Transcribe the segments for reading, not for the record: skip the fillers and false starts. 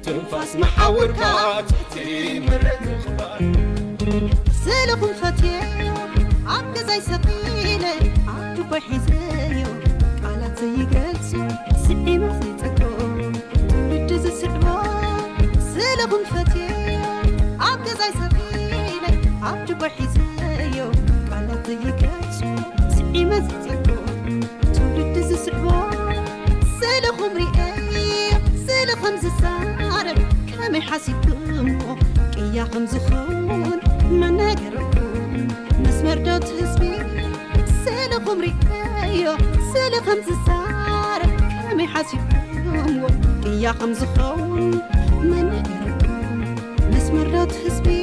تنفس محاور كاتي مرت الخبار سلكم فتيه عبد زي سقيلة عبد بحزايو على زي جلسو سقي ما زيتكو بدز السدوا سلكم فتيه عبد زي سقيلة عبد بحزايو على زي جلسو سقي ما زيتكو بدز السدوا سلكم رئاي سلكم زسارب كم حاسبكم يا خمس خون ما نقربكم مسمر دوت حسبي سلكم رئايو سلكم زسارب كم حاسبكم يا خمس خون ما نقربكم مسمر دوت حسبي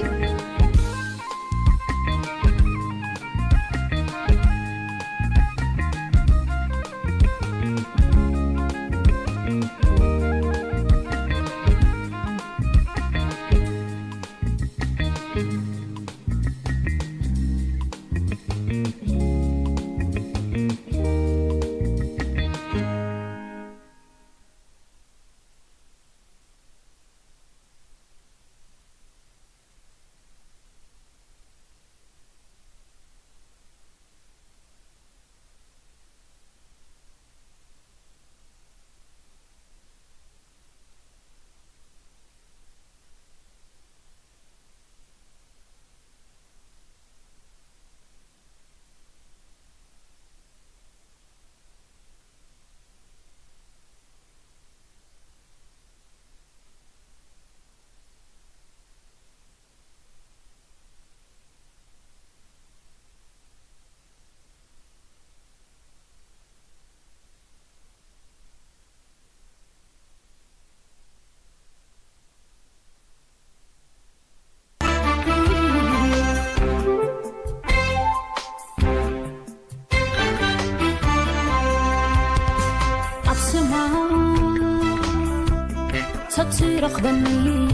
ترخبني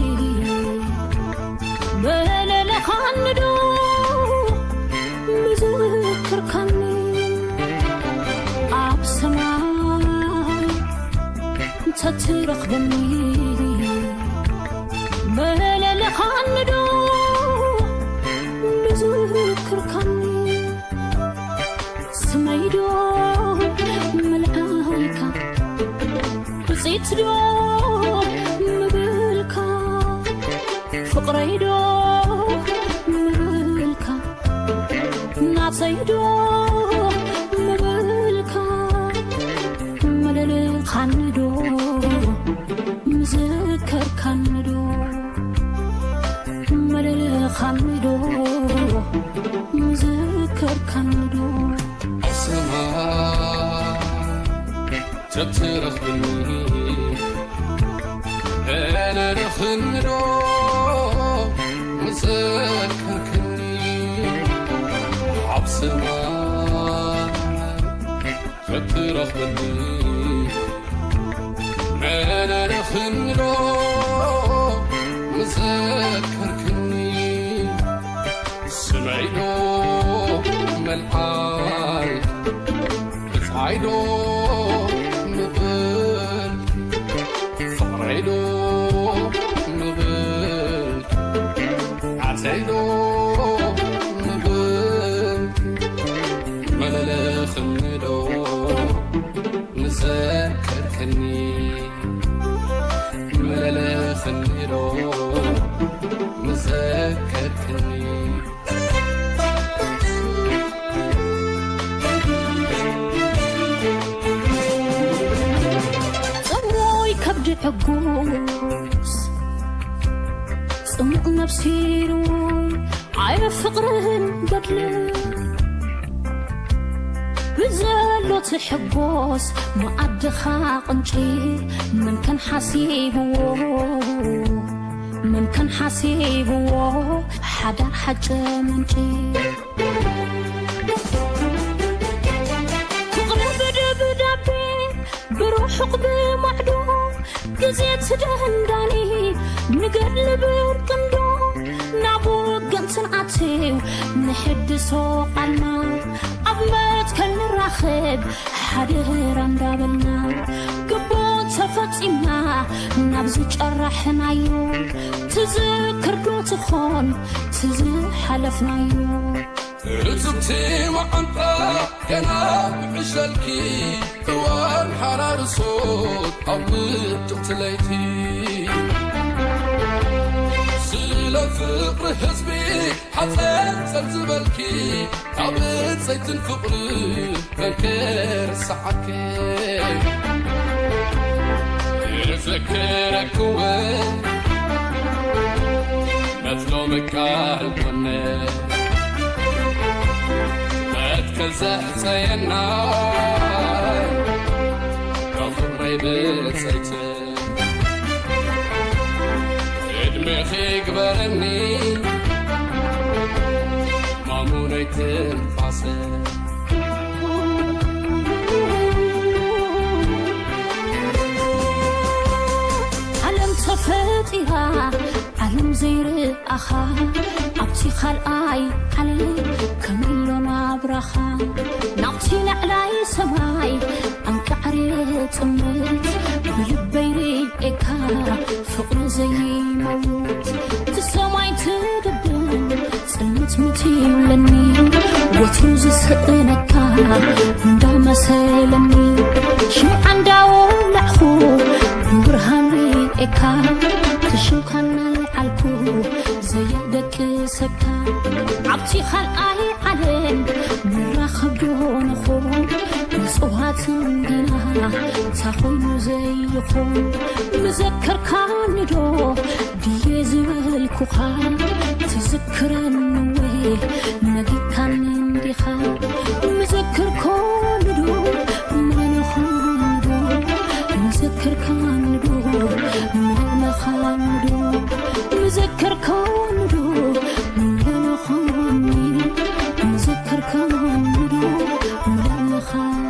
بلا لخندو مذكر كني عبسماي ترخبني بلا لخندو مذكر كني سميدو ملائكة بصيتدو فقريدو مبلكا نعصيدو مبلكا ملل خندو مذكر كندو ملل خندو مذكر كندو اسمع تترخبني أنا نخندو مذكركني عبسما تترخبني أنا نخندو مذكركني سمعيدو ملحاي افعيدو عيدو نبل عتيدو نبل ملل خمدو نذكركني ملل خمدو نذكركني حقوس صمق نفسي روي عيب فقرهن قتل بزلو تحقوس ما أدخا قنشي من كان حسيبو حدا حجة منشي تقرب بدبي بروحق بمعدو جزيت دهنداني نقلب القندو نابو قنصن عتيو نحد سوقنا عبمت كل راخب حدير اندابلنا قبوت تفتيما نابزو جرحنايو تذكر دو تخون حلفنايو رزبتي وعنطا كنا بعشلكي دوان حرار صوت عمد تقتليتي سيلا فقر حزبي حتى زلزبلكي عبد زيتن فقري فكر ساعتكي يذكرك وين مثلومك عالقنة كزح سينا كفري بسيتي ادمخي قبرني ماموني تنفاسي علم تفتيها علم زير أخا أبتي خلقاي علي كميلونا برخا نعطي لعلاي سماي أنك عريت أمت بلبيري إكا فقر زي موت تسمعي تدبن سلمت متيم لني وتوز سئنكا دا مسالني شمع عنداو لأخو برهاني إكا تشوكنا العالكو زي دك سكا عبتي خلقاي علين مراخب دون خون نصوهات دينا تاخوي زي خون مذكر كان دو ديزي والكوخا تذكرن وي نجي كان ديخا مذكر كان دو من خان دو مذكر كان دو من خان دو مذكر كان دو من خان مذكر كان دو من خان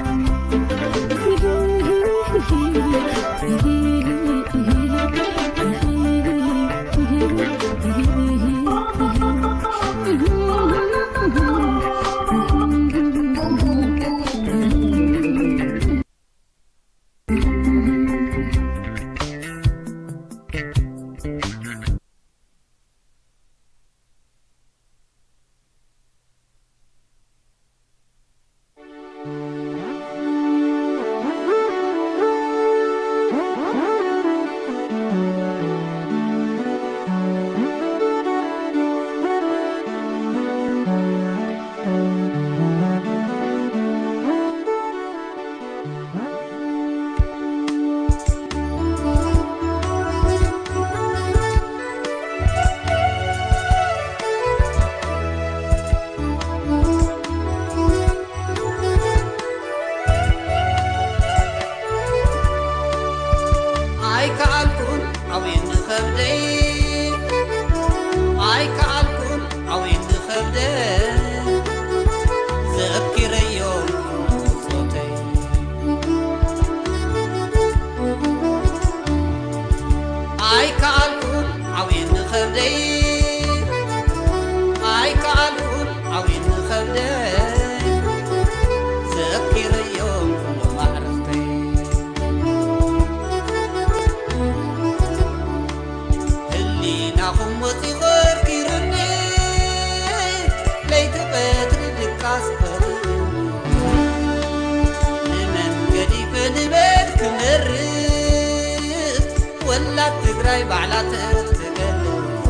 ትግራይ ባዕላት ትገልጽ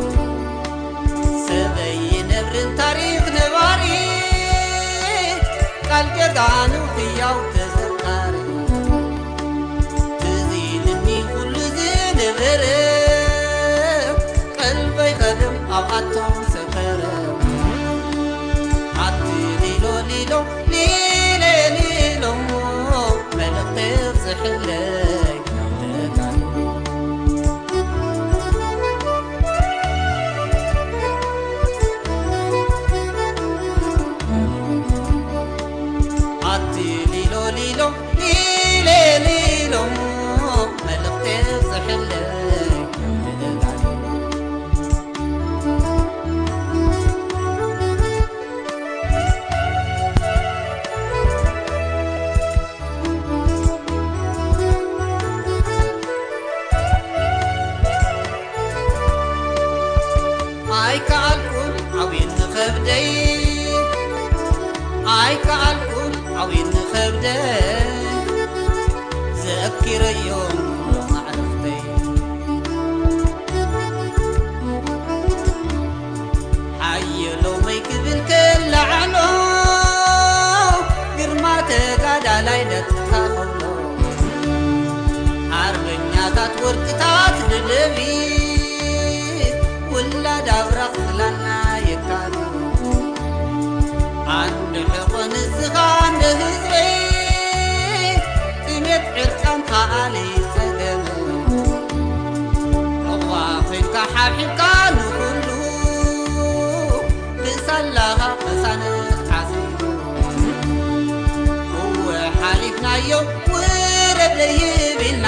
ሰበይ ነብርን ታሪክ ነባሪ ቃል ገዛኑ ሕያው ተዘካሪ ትዚልኒ ኩሉ ዝነበረ ቀልበይ ኸድም ኣብ ኣቶም ሰፈረ ኣቲ ሊሎ ሊሎ ሊለ ሊሎሞ መልእኽቲ ጽሕለይ ናብተጋሉ ኣቲ ሊሎ ሊሎ ሊለ ሊሎሞ መልእኽቲ ጽሕለይ ናብተጋሉ ኣይከኣልኩን ዓብይን ንኸብደይ ኣይከኣልኩን ዓብይን ንኸብደይ ዘአኪረዮም ሎም ኣዕርፍተይ ሓየሎመይ ክብል ከላዓሎ ግርማ ተጋዳላይ ነጥካ ኸብሎ ኣርበኛታት ወርቅታት ደደቢት ውላድ ኣብራኽ ዝላና የካሉ አንድ ሕቆን ዝኻ እንደ ህዝበይ ጥሜት ዕርቃን ካኣለ ይጸገመ ዕቑባ ኾንካ ሓብሒብካ ንኹሉ ብሳላኻ መሳነት ሓሲቡ እወ ሓሊፍናዮ ውረድ ለይብልና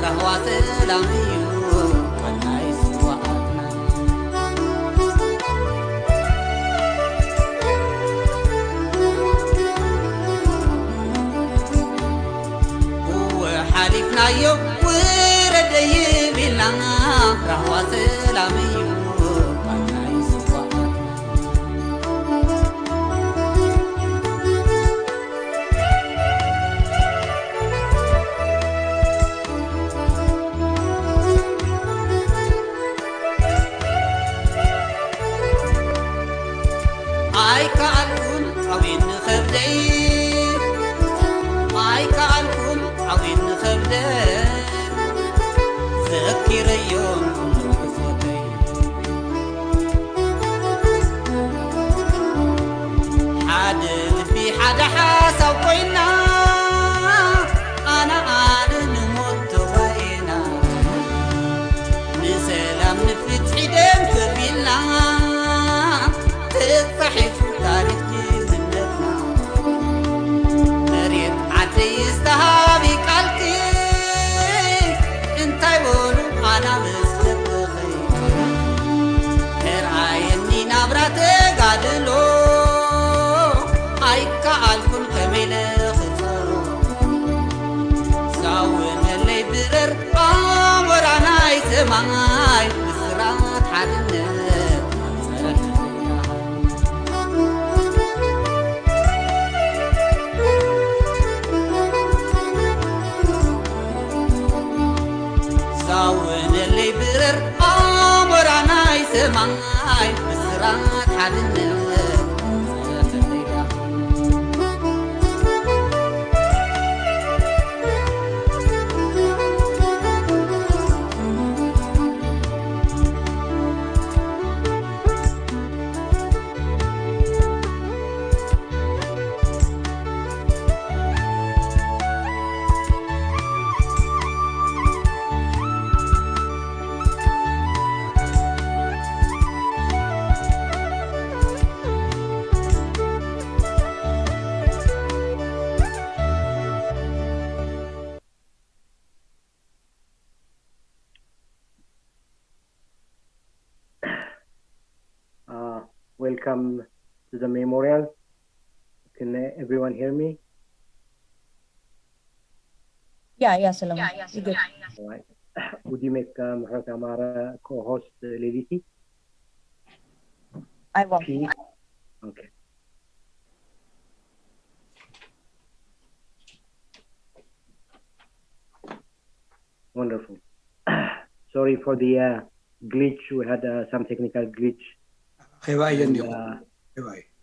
ረህዋ ሰላም እዩ ወናይ ስዋኣትና ሓሊፍናዮ ውረድ ለይብልና ረህዋ ሰላም እዩ ዋናይ ስዋኣትና ኣይከኣልኩን ዓብይን ንኸብደይ ኣይከኣልኩን ዓብይን ንኸብደይ ዘአኪረዮም ክሶተይ ሓደ ልቢ ሓደ ሓሳብ ኮይና ኣነ ንሞት ተጓኢና ንሰላም ንፍትሒ ደም ከቢልና ተጻሒፉ ታሪክ ጅግንነትና መሬት ዓደይ ዝተሃቢ ቃልኪ እንታይ በሉ ኣና ምስ ደብኺ ተርኣየኒ ናብራ ተጋድሎ ኣይከኣልኩን ከመይለ ክጸሮ ሳውነለይ ብረር ኣሞራናይ ሰማይ ብስራት ሓድነት ሳውነለይ ብረር ኣሞራናይ ሰማይ ብስራት ሓድነት Welcome to the memorial. Can everyone hear me? Yeah, Salam. You good? All right. Would you make Muhammad Amara co-host Liliti? I won't. Please? Okay. Wonderful. sorry for the glitch. We had some technical glitch.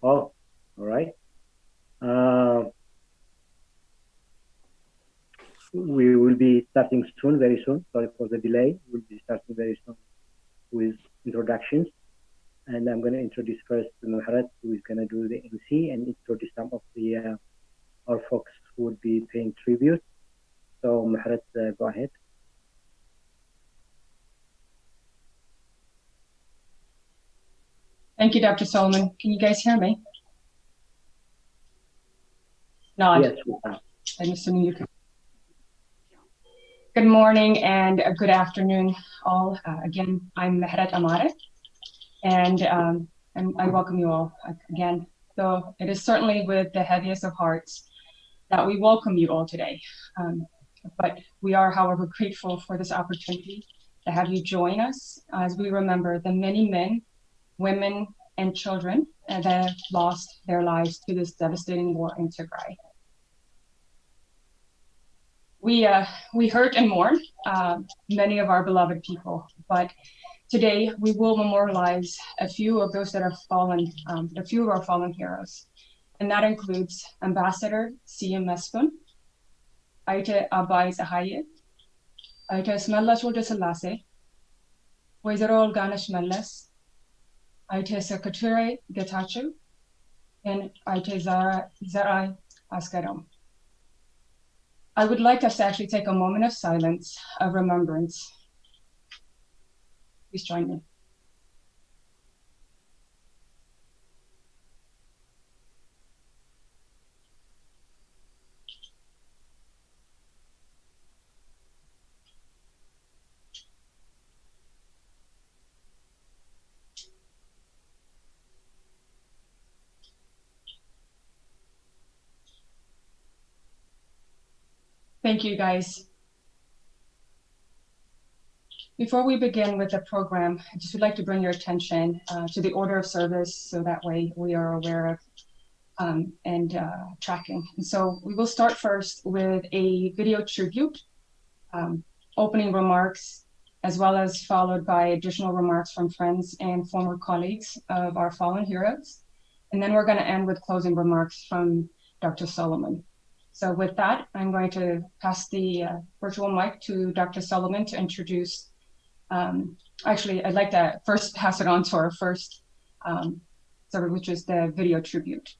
Oh, all right. We will be starting soon, very soon. Sorry for the delay. We'll be starting very soon with introductions. And I'm going to introduce first Muharat, who is going to do the MC and introduce some of the our folks who will be paying tribute. So Muharat, go ahead. Thank you, Dr. Solomon. Can you guys hear me? Nod. Yes, we can. I'm assuming you can. Good morning and good afternoon, all. Again, I'm Mehret Amare, and I welcome you all again. So it is certainly with the heaviest of hearts that we welcome you all today. But we are, however, grateful for this opportunity to have you join us as we remember the many men, women, and children that have lost their lives to this devastating war in Tigray. We hurt and mourn many of our beloved people, but today we will memorialize a few of those that have fallen, a few of our fallen heroes. And that includes Ambassador C.M. Meskun, Aite Abai Zahaye, Aite Smellash Wodesalasse, Wezero Ganesh Mellis, Aite Secretary Getachew, and Aite Zarai Askaram. I would like us to actually take a moment of silence, of remembrance. Please join me. Thank you, guys. Before we begin with the program, I just would like to bring your attention to the order of service, so that way we are aware of and tracking. And so we will start first with a video tribute, opening remarks, as well as followed by additional remarks from friends and former colleagues of our fallen heroes. And then we're going to end with closing remarks from Dr. Solomon. So with that, I'm going to pass the virtual mic to Dr. Solomon to introduce, actually, I'd like to first pass it on to our first, which is the video tribute.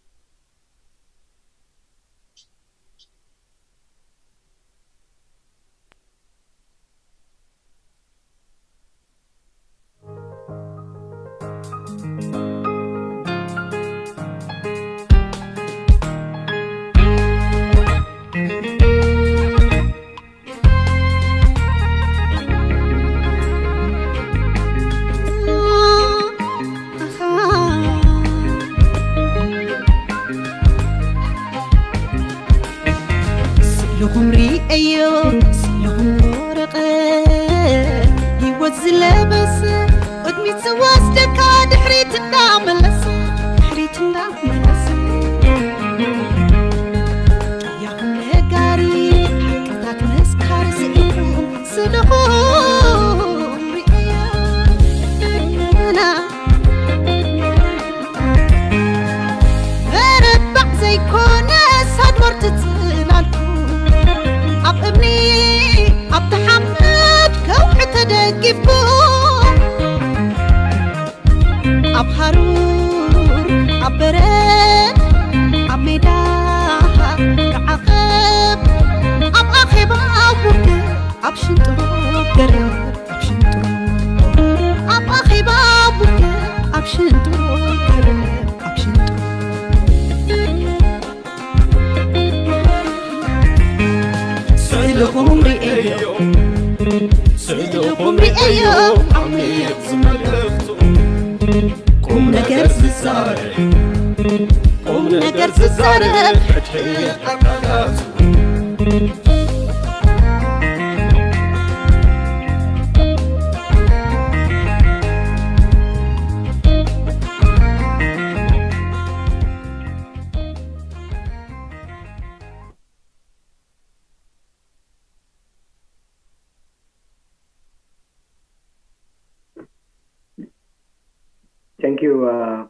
Thank you.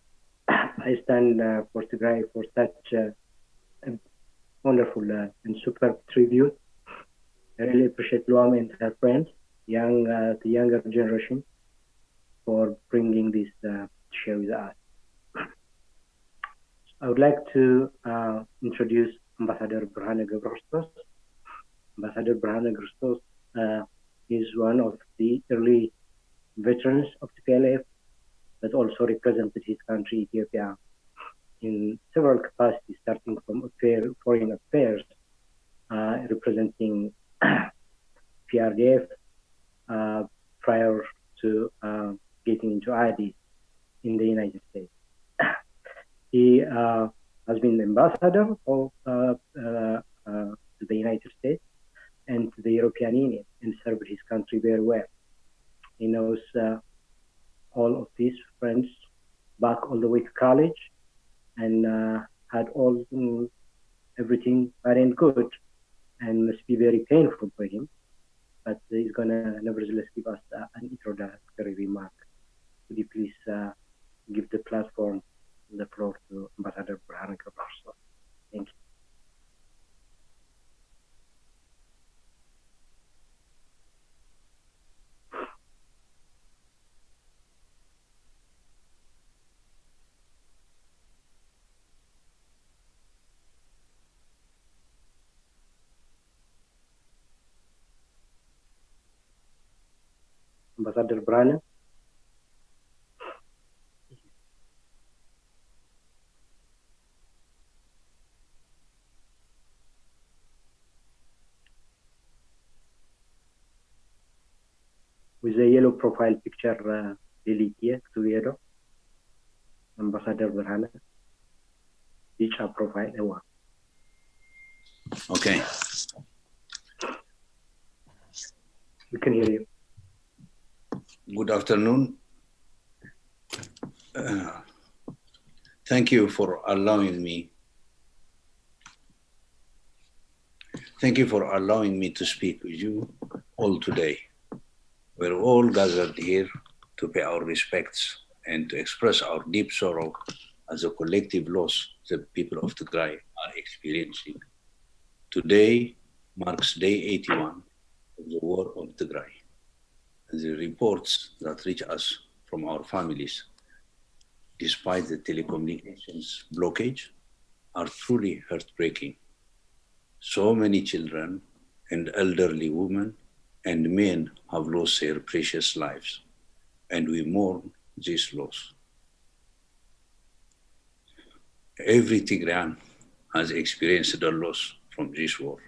I stand for Tigray for such a wonderful and superb tribute. I really appreciate Luam and her friends, the younger generation, for bringing this to share with us. I would like to introduce Ambassador Birhane ገብረክርስቶስ. Ambassador Birhane ገብረክርስቶስ is one of the early veterans of TPLF, but also represented his country, Ethiopia, in several capacities, starting from foreign affairs, representing PRDF prior to getting into ID in the United States. He has been the ambassador of the United States and to the European Union and served his country very well. He knows all of these friends back all the way to college and had everything bad and good, and must be very painful for him. But he's going to nevertheless give us an introductory remark. Would you please give the floor to Ambassador Birhane ገብረክርስቶስ? Thank you. Ambassador Birhane. With a yellow profile picture, delete here together. Ambassador Birhane. Each profile, one. Okay. We can hear you. Good afternoon. Thank you for allowing me. Thank you for allowing me to speak with you all today. We're all gathered here to pay our respects and to express our deep sorrow as a collective loss the people of Tigray are experiencing. Today marks day 81 of the war on Tigray. The reports that reach us from our families, despite the telecommunications blockage, are truly heartbreaking. So many children and elderly women and men have lost their precious lives, and we mourn this loss. Every Tigrayan has experienced a loss from this war.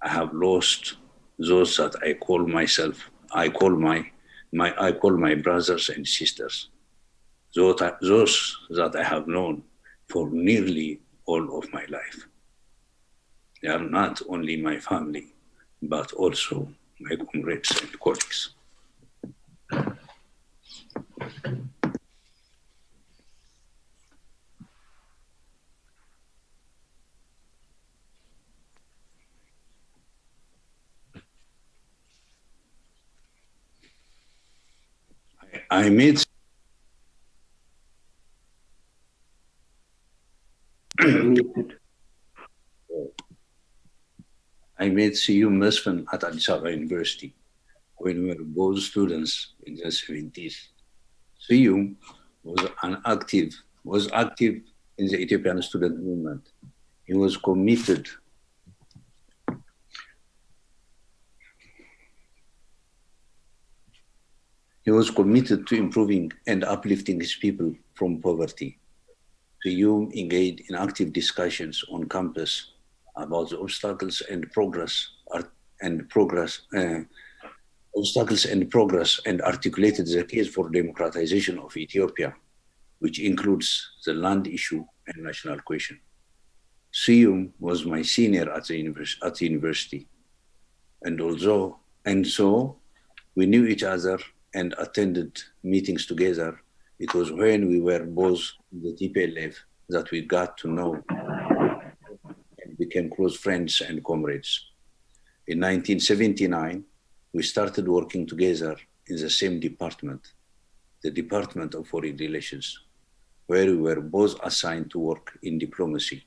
I have lost those that I call my brothers and sisters, those that I have known for nearly all of my life. They are not only my family, but also my comrades and colleagues. I made CU Mesfin at Addis Ababa University when we were both students in the 70s. CU was active in the Ethiopian student movement. He was committed to improving and uplifting his people from poverty. CU engaged in active discussions on campus about the obstacles and progress and articulated the case for democratization of Ethiopia, which includes the land issue and national question. CU was my senior at the university, and so we knew each other and attended meetings together. It was when we were both in the TPLF that we got to know and became close friends and comrades. In 1979, we started working together in the same department, the Department of Foreign Relations, where we were both assigned to work in diplomacy.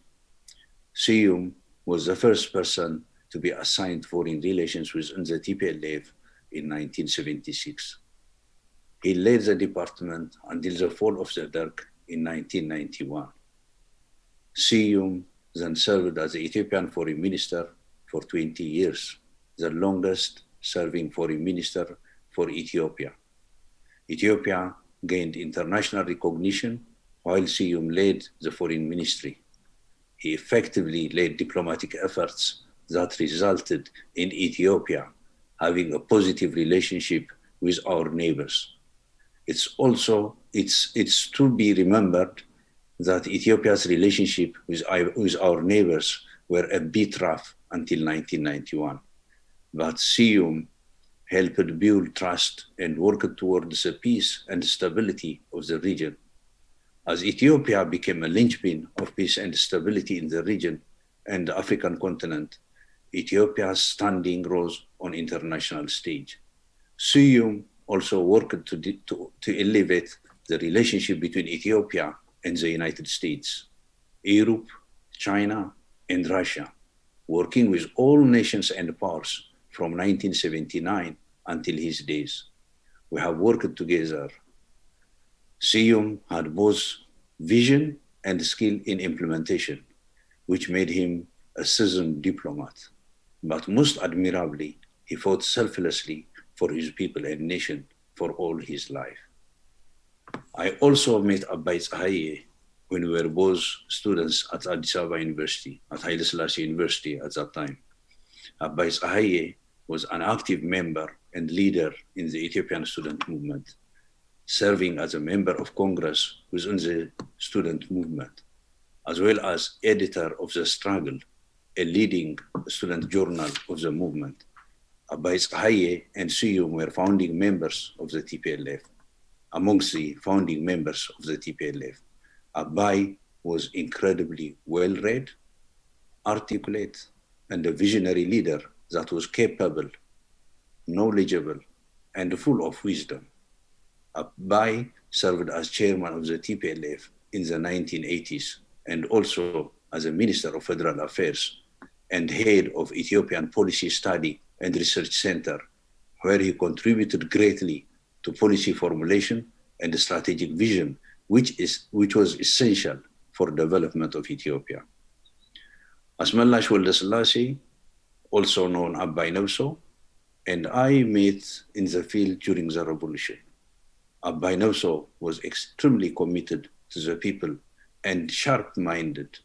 Siyum was the first person to be assigned foreign relations within the TPLF in 1976. He led the department until the fall of the Derg in 1991. Siyum then served as the Ethiopian foreign minister for 20 years, the longest serving foreign minister for Ethiopia. Ethiopia gained international recognition while Siyum led the foreign ministry. He effectively led diplomatic efforts that resulted in Ethiopia having a positive relationship with our neighbors. It's to be remembered that Ethiopia's relationship with our neighbors were a bit rough until 1991. But Siyum helped build trust and worked towards the peace and stability of the region. As Ethiopia became a linchpin of peace and stability in the region and the African continent, Ethiopia's standing rose on international stage. Siyum also worked to elevate the relationship between Ethiopia and the United States, Europe, China, and Russia, working with all nations and powers from 1979 until his days. We have worked together. Siyum had both vision and skill in implementation, which made him a seasoned diplomat. But most admirably, he fought selflessly for his people and nation for all his life. I also met Abai Tsahaye when we were both students at Addis Ababa University, at Haile Selassie University at that time. Abai Tsahaye was an active member and leader in the Ethiopian student movement, serving as a member of Congress within the student movement, as well as editor of The Struggle, a leading student journal of the movement. Abai Tsahaye and Siyum were founding members of the TPLF. Amongst the founding members of the TPLF, Abai was incredibly well-read, articulate, and a visionary leader that was capable, knowledgeable, and full of wisdom. Abai served as chairman of the TPLF in the 1980s and also as a Minister of Federal Affairs and head of Ethiopian Policy Study and Research Center, where he contributed greatly to policy formulation and strategic vision, which was essential for development of Ethiopia. Asmelash Welde Selassie, also known Abai Nabso, and I met in the field during the revolution. Abai Nabso was extremely committed to the people and sharp-minded,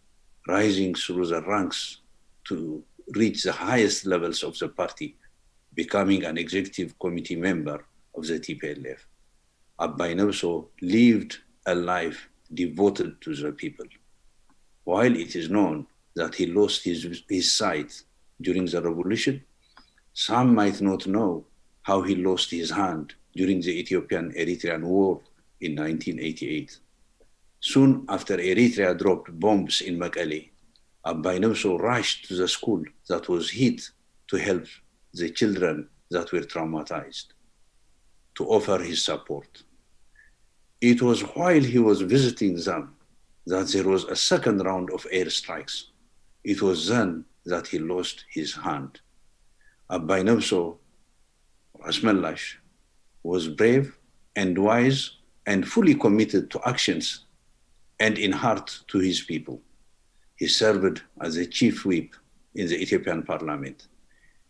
rising through the ranks to reach the highest levels of the party, becoming an executive committee member of the TPLF. Abai Nabso lived a life devoted to the people. While it is known that he lost his sight during the revolution, some might not know how he lost his hand during the Ethiopian-Eritrean War in 1988. Soon after Eritrea dropped bombs in Mekelle, Abai Nabso rushed to the school that was hit to help the children that were traumatized, to offer his support. It was while he was visiting them that there was a second round of airstrikes. It was then that he lost his hand. Abai Nabso, Asmelash, was brave and wise and fully committed to actions and in heart to his people. He served as a chief whip in the Ethiopian parliament,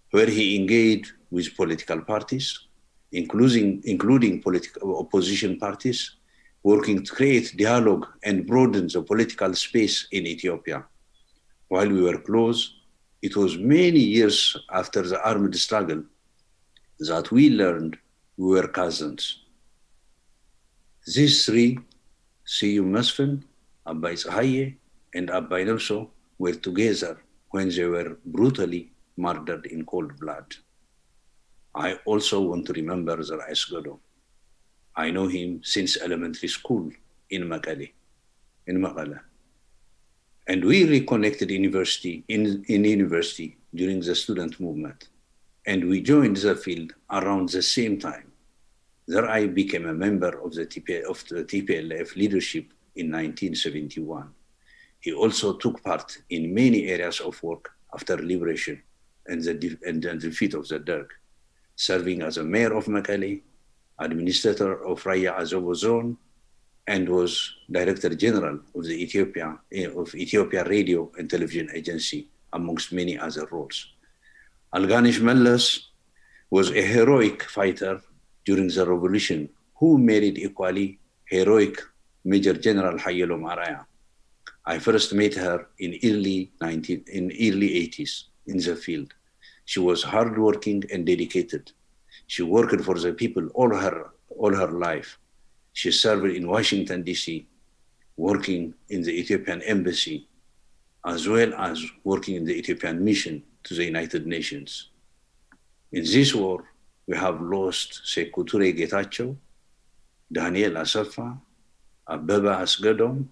where he engaged with political parties, including political opposition parties, working to create dialogue and broaden the political space in Ethiopia. While we were close, it was many years after the armed struggle that we learned we were cousins. These three, Siyum Mesfin, Abai Tsahaye, and Abai Nabso, were together when they were brutally murdered in cold blood. I also want to remember Zerais Godo. I know him since elementary school in Mekelle. And we reconnected in university during the student movement. And we joined the field around the same time. There I became a member of the TPLF leadership in 1971. He also took part in many areas of work after liberation and the defeat of the Derg, serving as a mayor of Mekelle, administrator of Raya Azovo zone, and was Director General of the Ethiopia Radio and Television Agency, amongst many other roles. Alganish Mellas was a heroic fighter during the revolution who married equally heroic Major General Hayelo Maraya. I first met her in early 80s in the field. She was hardworking and dedicated. She worked for the people all her life. She served in Washington, D.C., working in the Ethiopian embassy, as well as working in the Ethiopian mission to the United Nations. In this war, we have lost Sekou Toure Getachew, Daniel Asafa, Abeba Asgadom.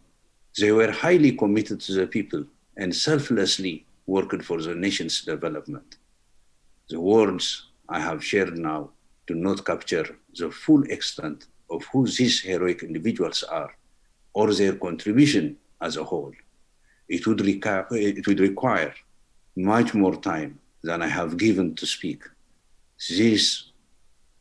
They were highly committed to the people and selflessly worked for the nation's development. The words I have shared now do not capture the full extent of who these heroic individuals are or their contribution as a whole. It would require much more time than I have given to speak. These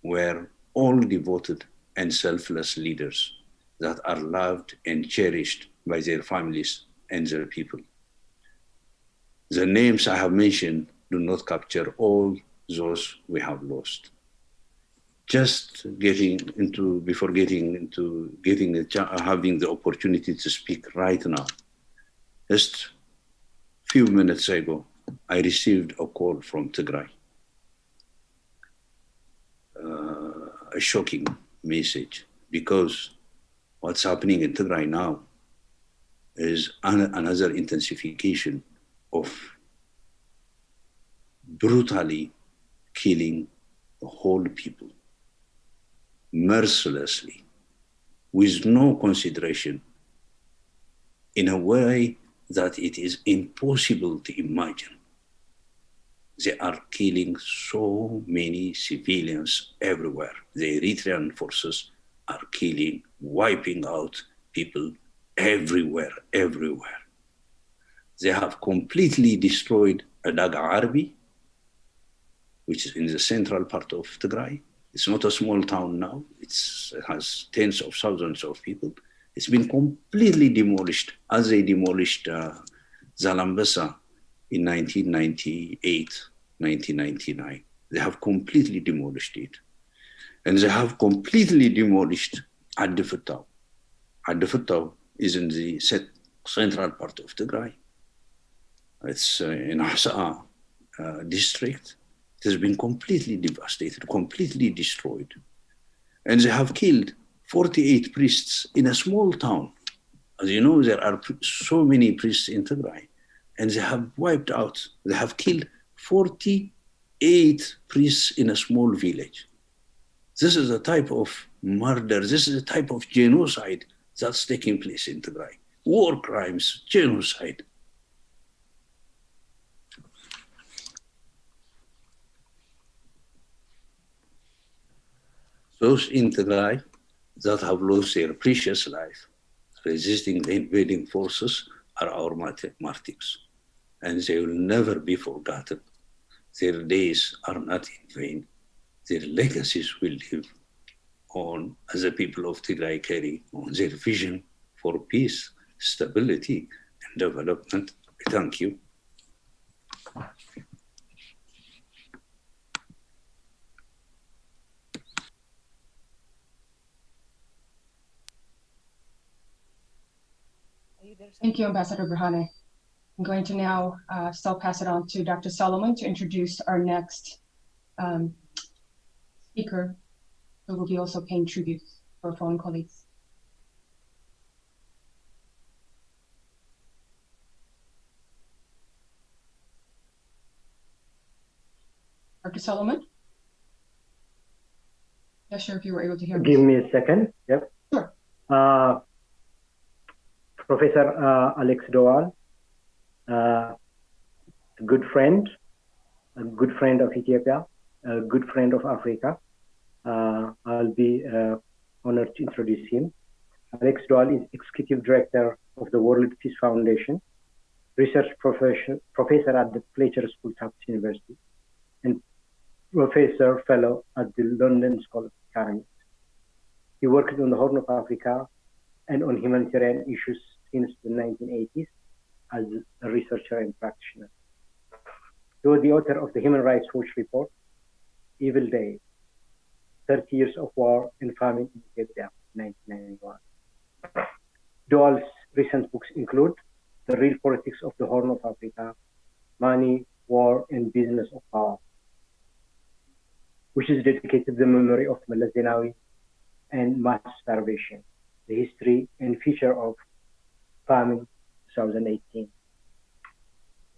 were all devoted and selfless leaders that are loved and cherished by their families and their people. The names I have mentioned do not capture all those we have lost. Having the opportunity to speak right now, just a few minutes ago, I received a call from Tigray. A shocking message, because what's happening in Tigray now is another intensification of brutally killing the whole people, mercilessly, with no consideration, in a way that it is impossible to imagine. They are killing so many civilians everywhere. The Eritrean forces are killing, wiping out people everywhere. They have completely destroyed Adaga Arbi, which is in the central part of Tigray. It's not a small town now. It has tens of thousands of people. It's been completely demolished, as they demolished Zalambesa in 1998, 1999. They have completely demolished it. And they have completely demolished Adifutau. Adifutau is in the central part of Tigray. It's in Hasa district. It has been completely devastated, completely destroyed. And they have killed 48 priests in a small town. As you know, there are so many priests in Tigray, and they have wiped out, they have killed 48 priests in a small village. This is a type of murder, this is a type of genocide that's taking place in Tigray. War crimes, genocide. Those in Tigray that have lost their precious life resisting the invading forces are our martyrs, and they will never be forgotten. Their days are not in vain. Their legacies will live on as the people of Tigray carry on their vision for peace, stability, and development. Thank you. Thank you, Ambassador Berhane. I'm going to now still pass it on to Dr. Solomon to introduce our next speaker, who will be also paying tribute for foreign colleagues. Dr. Solomon? Not sure if you were able to hear me. Give me a second. Yep. Sure. Professor Alex Doyle, a good friend of Ethiopia, a good friend of Africa, I'll be honored to introduce him. Alex Doyle is Executive Director of the World Peace Foundation, Research Professor at the Fletcher School, Tufts University, and Professor Fellow at the London School of Economics. He worked on the Horn of Africa and on humanitarian issues since the 1980s as a researcher and practitioner. He was the author of the Human Rights Watch report, Evil Days, 30 Years of War and Famine in Ethiopia, 1991. Doyle's recent books include The Real Politics of the Horn of Africa, Money, War, and Business of Power, which is dedicated to the memory of Meles Zenawi and mass starvation, the history and future of famine 2018.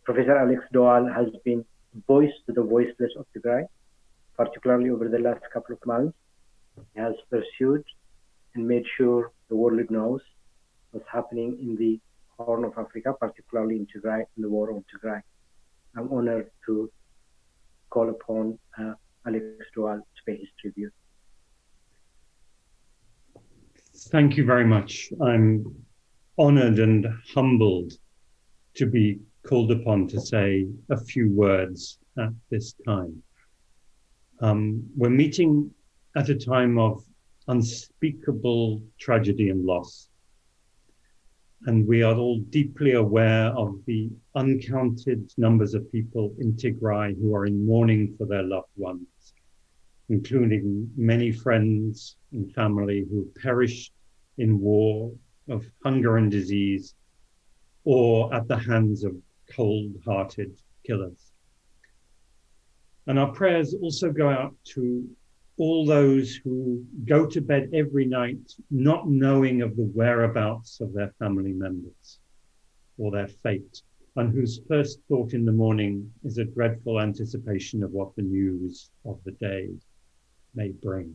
Professor Alex Doyle has been voice to the voiceless of Tigray, particularly over the last couple of months. He has pursued and made sure the world knows what's happening in the Horn of Africa, particularly in Tigray and the war on Tigray. I'm honored to call upon Alex Doyle to pay his tribute. Thank you very much. I'm honored and humbled to be called upon to say a few words at this time. We're meeting at a time of unspeakable tragedy and loss. And we are all deeply aware of the uncounted numbers of people in Tigray who are in mourning for their loved ones, including many friends and family who perished in war, of hunger and disease, or at the hands of cold-hearted killers. And our prayers also go out to all those who go to bed every night not knowing of the whereabouts of their family members or their fate, and whose first thought in the morning is a dreadful anticipation of what the news of the day may bring.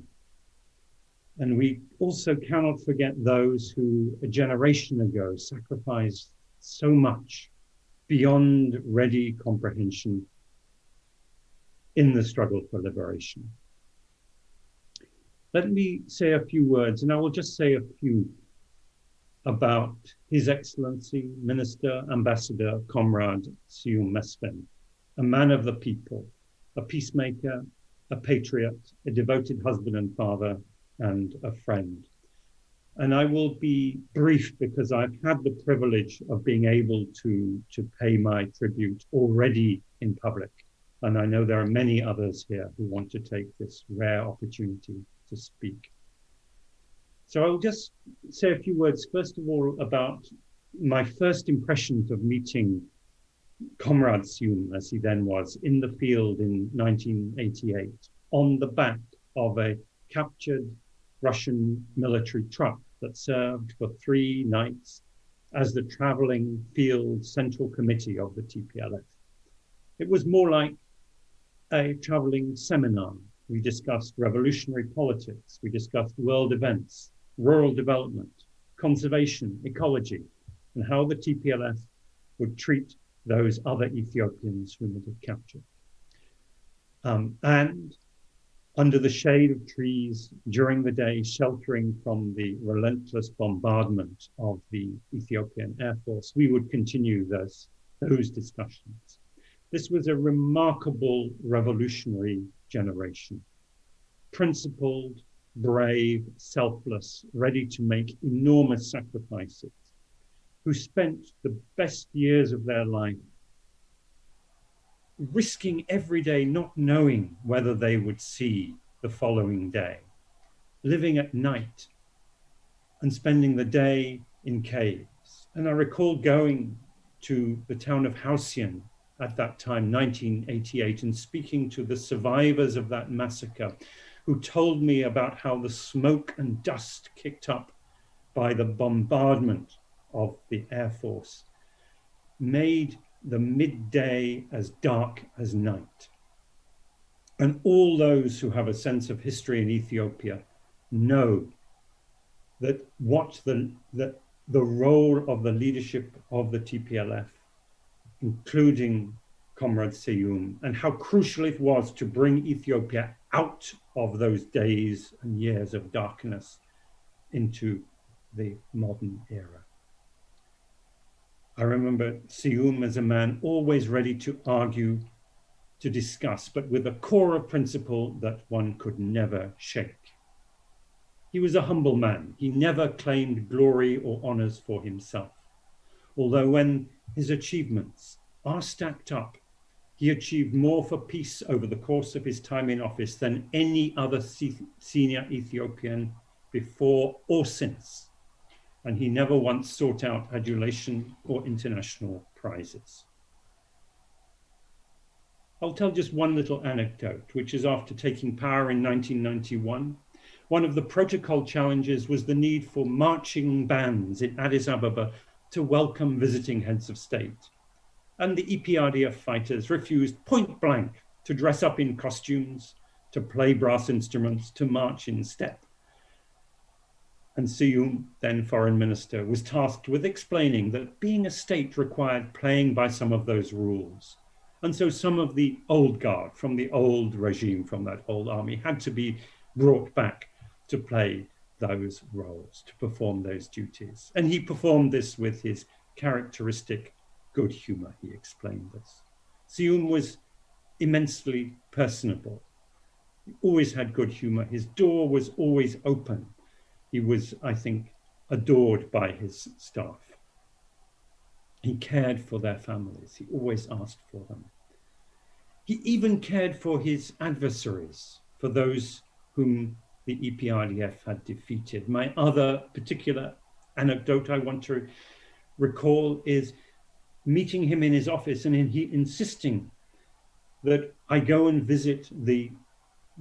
And we also cannot forget those who a generation ago sacrificed so much beyond ready comprehension in the struggle for liberation. Let me say a few words, and I will just say a few about His Excellency, Minister, Ambassador, Comrade Siyum Mesfin, a man of the people, a peacemaker, a patriot, a devoted husband and father, and a friend. And I will be brief because I've had the privilege of being able to pay my tribute already in public. And I know there are many others here who want to take this rare opportunity to speak. So I'll just say a few words, first of all, about my first impressions of meeting Comrade Siyum, as he then was, in the field in 1988, on the back of a captured Russian military truck that served for 3 nights as the traveling field central committee of the TPLF. It was more like a traveling seminar. We discussed revolutionary politics, we discussed world events, rural development, conservation, ecology, and how the TPLF would treat those other Ethiopians whom it had captured. And under the shade of trees during the day, sheltering from the relentless bombardment of the Ethiopian Air Force, we would continue those discussions. This was a remarkable revolutionary generation, principled, brave, selfless, ready to make enormous sacrifices, who spent the best years of their life risking every day not knowing whether they would see the following day, living at night and spending the day in caves. And I recall going to the town of Hausien at that time, 1988, and speaking to the survivors of that massacre, who told me about how the smoke and dust kicked up by the bombardment of the Air Force made the midday as dark as night. And all those who have a sense of history in Ethiopia know that what the role of the leadership of the TPLF, including Comrade Siyum, and how crucial it was to bring Ethiopia out of those days and years of darkness into the modern era. I remember Siyum as a man always ready to argue, to discuss, but with a core of principle that one could never shake. He was a humble man. He never claimed glory or honors for himself. Although when his achievements are stacked up, he achieved more for peace over the course of his time in office than any other senior Ethiopian before or since. And he never once sought out adulation or international prizes. I'll tell just one little anecdote, which is after taking power in 1991, one of the protocol challenges was the need for marching bands in Addis Ababa to welcome visiting heads of state. And the EPRDF fighters refused point blank to dress up in costumes, to play brass instruments, to march in step. And Siyum, then foreign minister, was tasked with explaining that being a state required playing by some of those rules. And so some of the old guard from the old regime, from that old army, had to be brought back to play those roles, to perform those duties. And he performed this with his characteristic good humor, he explained this. Siyum was immensely personable. He always had good humor. His door was always open. He was, I think, adored by his staff. He cared for their families. He always asked for them. He even cared for his adversaries, for those whom the EPRDF had defeated. My other particular anecdote I want to recall is meeting him in his office and he insisting that I go and visit the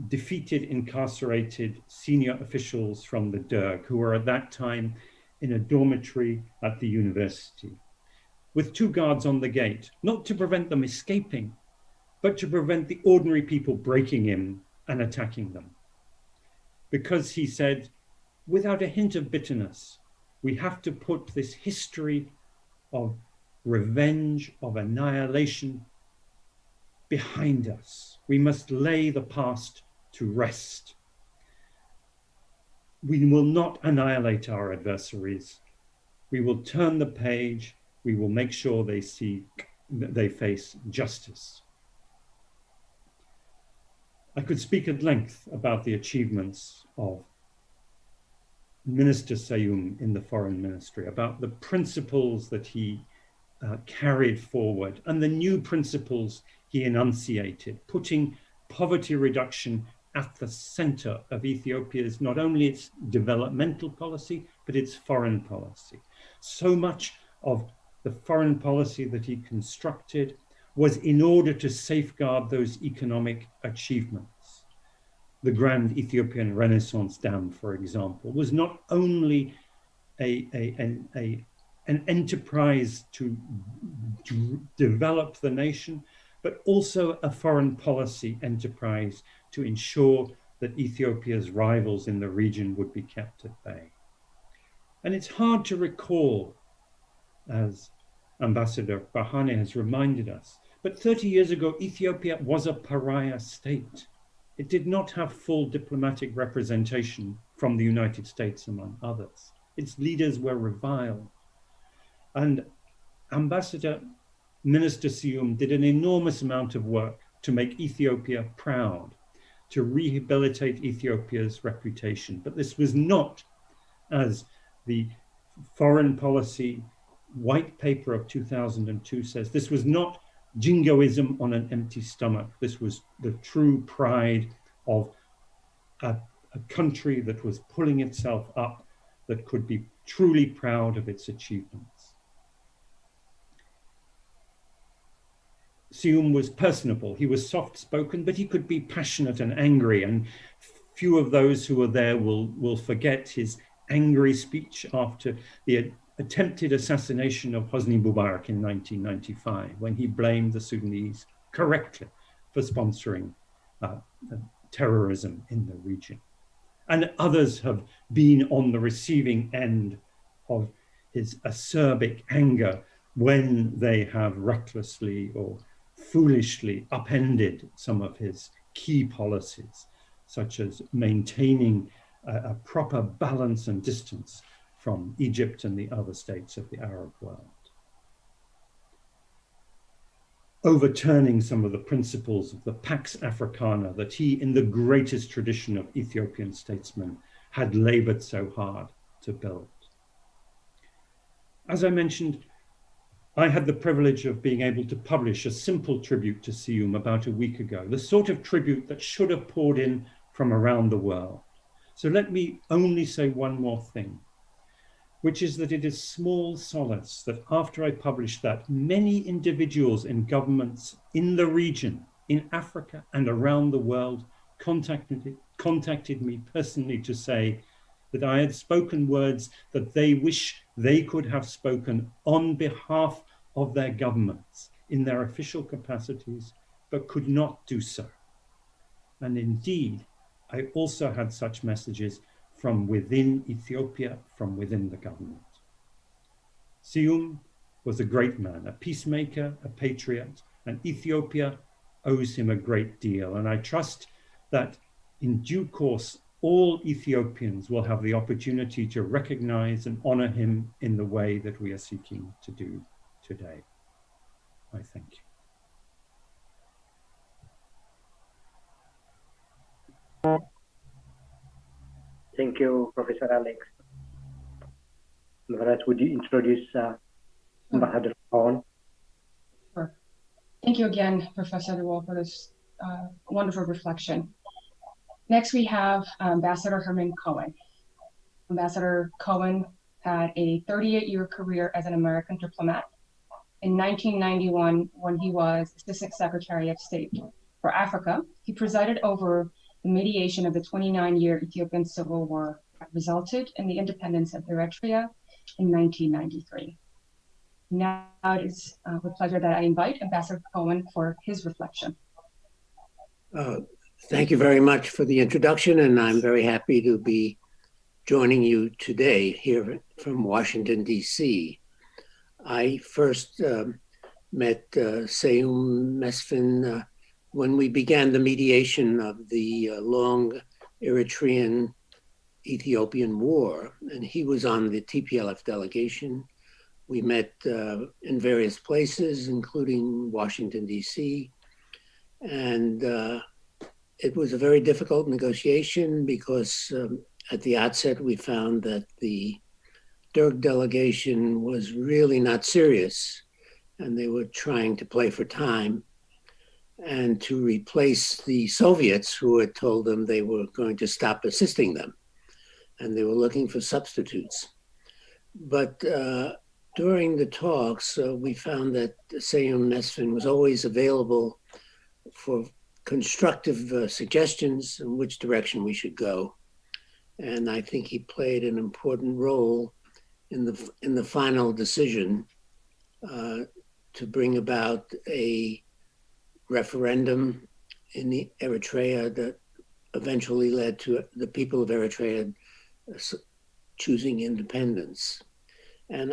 defeated, incarcerated senior officials from the Derg, who were at that time in a dormitory at the university, with 2 guards on the gate, not to prevent them escaping, but to prevent the ordinary people breaking in and attacking them. Because he said, without a hint of bitterness, we have to put this history of revenge, of annihilation behind us. We must lay the past to rest. We will not annihilate our adversaries. We will turn the page. We will make sure they face justice. I could speak at length about the achievements of Minister Siyum in the Foreign Ministry, about the principles that he carried forward and the new principles he enunciated, putting poverty reduction at the center of Ethiopia's, not only its developmental policy, but its foreign policy. So much of the foreign policy that he constructed was in order to safeguard those economic achievements. The Grand Ethiopian Renaissance Dam, for example, was not only an enterprise to develop the nation, but also a foreign policy enterprise to ensure that Ethiopia's rivals in the region would be kept at bay. And it's hard to recall, as Ambassador Bahane has reminded us, but 30 years ago, Ethiopia was a pariah state. It did not have full diplomatic representation from the United States, among others. Its leaders were reviled. And Ambassador Minister Siyum did an enormous amount of work to make Ethiopia proud, to rehabilitate Ethiopia's reputation. But this was not, as the foreign policy white paper of 2002 says, this was not jingoism on an empty stomach. This was the true pride of a country that was pulling itself up, that could be truly proud of its achievements. Siyum was personable. He was soft-spoken, but he could be passionate and angry. And few of those who were there will forget his angry speech after the attempted assassination of Hosni Mubarak in 1995, when he blamed the Sudanese correctly for sponsoring terrorism in the region. And others have been on the receiving end of his acerbic anger when they have recklessly or foolishly upended some of his key policies. such as maintaining a proper balance and distance from Egypt and the other states of the Arab world. Overturning some of the principles of the Pax Africana that he, in the greatest tradition of Ethiopian statesmen, had labored so hard to build. As I mentioned, I had the privilege of being able to publish a simple tribute to Seyum about a week ago, the sort of tribute that should have poured in from around the world. So let me only say one more thing, which is that it is small solace that after I published that, many individuals in governments in the region, in Africa and around the world, contacted me personally to say that I had spoken words that they wish they could have spoken on behalf of their governments in their official capacities, but could not do so. And indeed, I also had such messages from within Ethiopia, from within the government. Seyum was a great man, a peacemaker, a patriot, and Ethiopia owes him a great deal. And I trust that in due course, all Ethiopians will have the opportunity to recognize and honor him in the way that we are seeking to do today. I thank you. Thank you, Professor Alex. Maharat, would you introduce Ambassador Cohen? Sure. Thank you again, Professor Doyle, for this wonderful reflection. Next, we have Ambassador Hermann Cohen. Ambassador Cohen had a 38-year career as an American diplomat. In 1991, when he was Assistant Secretary of State for Africa, he presided over the mediation of the 29-year Ethiopian Civil War that resulted in the independence of Eritrea in 1993. Now it is with pleasure that I invite Ambassador Cohen for his reflection. Thank you very much for the introduction, and I'm very happy to be joining you today here from Washington, D.C. I first met Seyum Mesfin when we began the mediation of the long Eritrean-Ethiopian War, and he was on the TPLF delegation. We met in various places, including Washington, D.C., and it was a very difficult negotiation because at the outset we found that the Derg delegation was really not serious, and they were trying to play for time and to replace the Soviets who had told them they were going to stop assisting them, and they were looking for substitutes. But during the talks, we found that Seyum Mesfin was always available for constructive suggestions in which direction we should go. And I think he played an important role in the final decision to bring about a referendum in the Eritrea that eventually led to the people of Eritrea choosing independence. And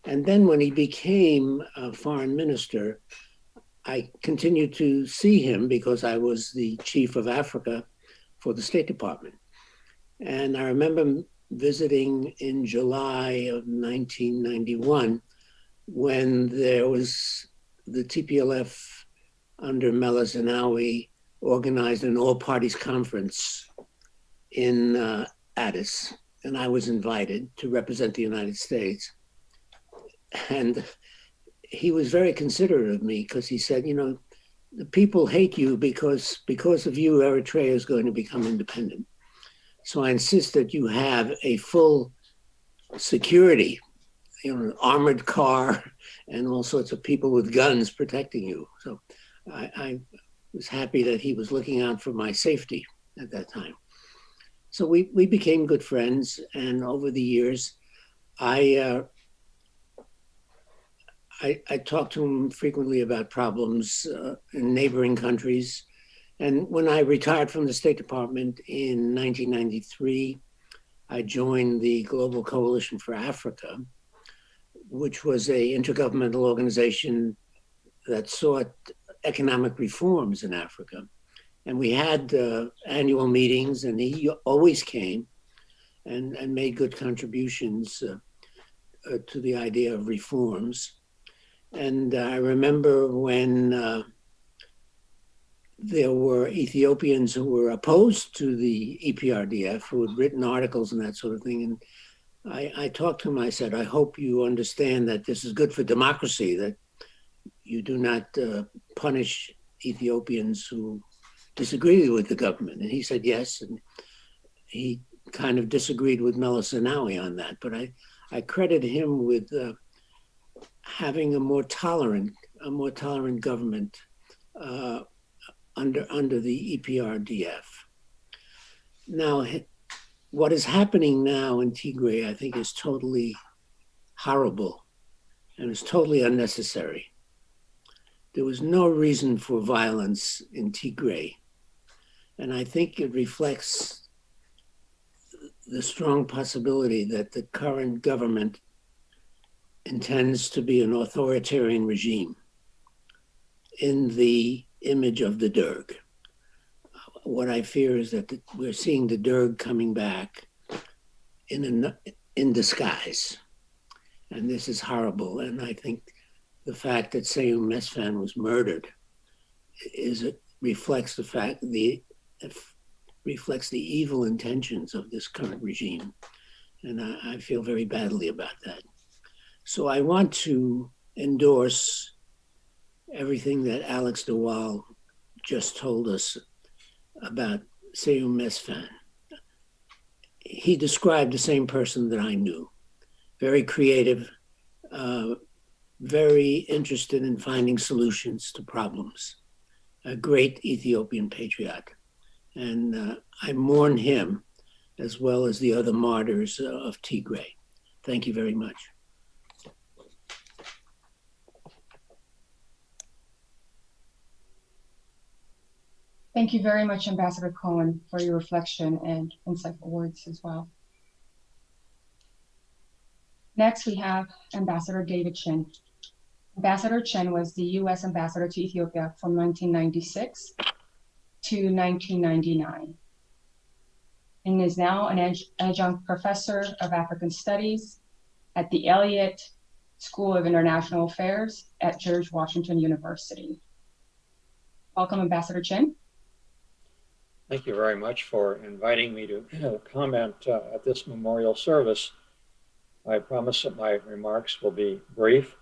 and then when he became a foreign minister, I continued to see him because I was the chief of Africa for the State Department. And I remember visiting in July of 1991 when there was the TPLF under Mela Zenawi organized an all-parties conference in Addis, and I was invited to represent the United States. And he was very considerate of me because he said, you know, the people hate you because of you, Eritrea is going to become independent. So I insist that you have a full security, you know, an armored car and all sorts of people with guns protecting you. So I was happy that he was looking out for my safety at that time. So we became good friends, and over the years, I talked to him frequently about problems in neighboring countries. And when I retired from the State Department in 1993, I joined the Global Coalition for Africa, which was an intergovernmental organization that sought economic reforms in Africa. And we had annual meetings, and he always came and made good contributions to the idea of reforms. And I remember when there were Ethiopians who were opposed to the EPRDF, who had written articles and that sort of thing. And I talked to him, I said, I hope you understand that this is good for democracy, that you do not punish Ethiopians who disagree with the government. And he said yes, and he kind of disagreed with Meles Zenawi on that. But I credit him with having a more tolerant government under the EPRDF. Now, what is happening now in Tigray, I think, is totally horrible and is totally unnecessary. There was no reason for violence in Tigray, and I think it reflects the strong possibility that the current government intends to be an authoritarian regime in the image of the Derg. What I fear is that we're seeing the Derg coming back in disguise, and this is horrible. And I think the fact that Seyum Mesfan was murdered reflects the evil intentions of this current regime, and I feel very badly about that. So I want to endorse everything that Alex DeWaal just told us about Seyum Mesfan. He described the same person that I knew, very creative, very interested in finding solutions to problems, a great Ethiopian patriot. And I mourn him as well as the other martyrs of Tigray. Thank you very much. Thank you very much, Ambassador Cohen, for your reflection and insightful words as well. Next, we have Ambassador David Chin. Ambassador Chin was the U.S. Ambassador to Ethiopia from 1996 to 1999 and is now an adjunct professor of African Studies at the Elliott School of International Affairs at George Washington University. Welcome, Ambassador Chin. Thank you very much for inviting me to comment at this memorial service. I promise that my remarks will be brief.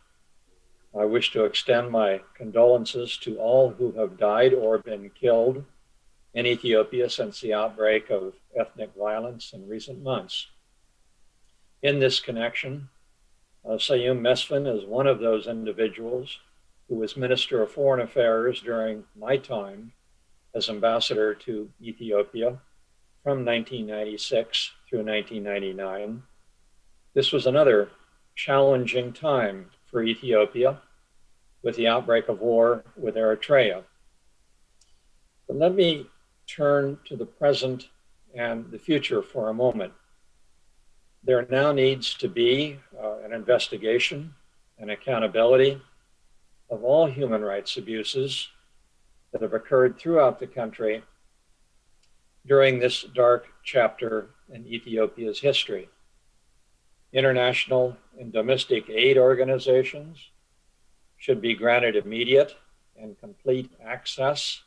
I wish to extend my condolences to all who have died or been killed in Ethiopia since the outbreak of ethnic violence in recent months. In this connection, Seyum Mesfan is one of those individuals who was Minister of Foreign Affairs during my time as ambassador to Ethiopia from 1996 through 1999. This was another challenging time for Ethiopia with the outbreak of war with Eritrea. But let me turn to the present and the future for a moment. There now needs to be an investigation and accountability of all human rights abuses that have occurred throughout the country during this dark chapter in Ethiopia's history. International and domestic aid organizations should be granted immediate and complete access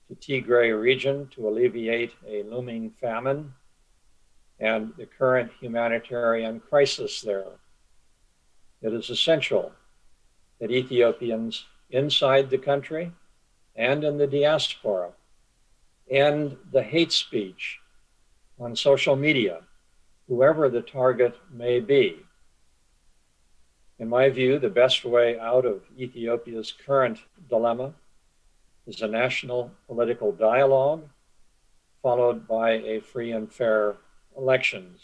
to Tigray region to alleviate a looming famine and the current humanitarian crisis there. It is essential that Ethiopians inside the country and in the diaspora end the hate speech on social media, whoever the target may be. In my view, the best way out of Ethiopia's current dilemma is a national political dialogue followed by a free and fair elections.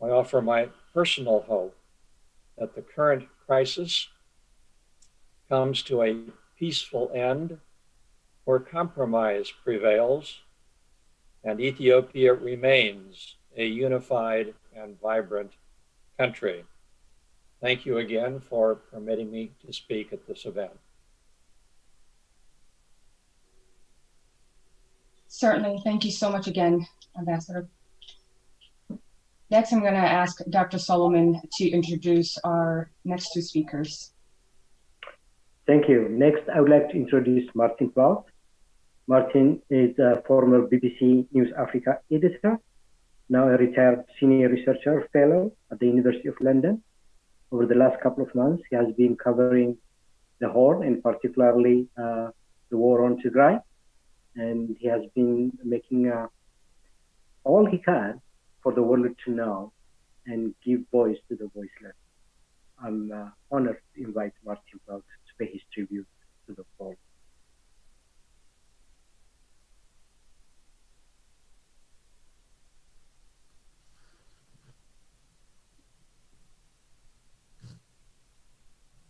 I offer my personal hope that the current crisis comes to a peaceful end where compromise prevails and Ethiopia remains a unified and vibrant country. Thank you again for permitting me to speak at this event. Certainly. Thank you so much again, Ambassador. Next, I'm going to ask Dr. Solomon to introduce our next two speakers. Thank you. Next, I would like to introduce Martin Plaut. Martin is a former BBC News Africa editor, now a retired senior researcher fellow at the University of London. Over the last couple of months, he has been covering the Horn and particularly the war on Tigray. And he has been making all he can for the world to know and give voice to the voiceless. I'm honored to invite Martin Plaut to pay his tribute to the fall.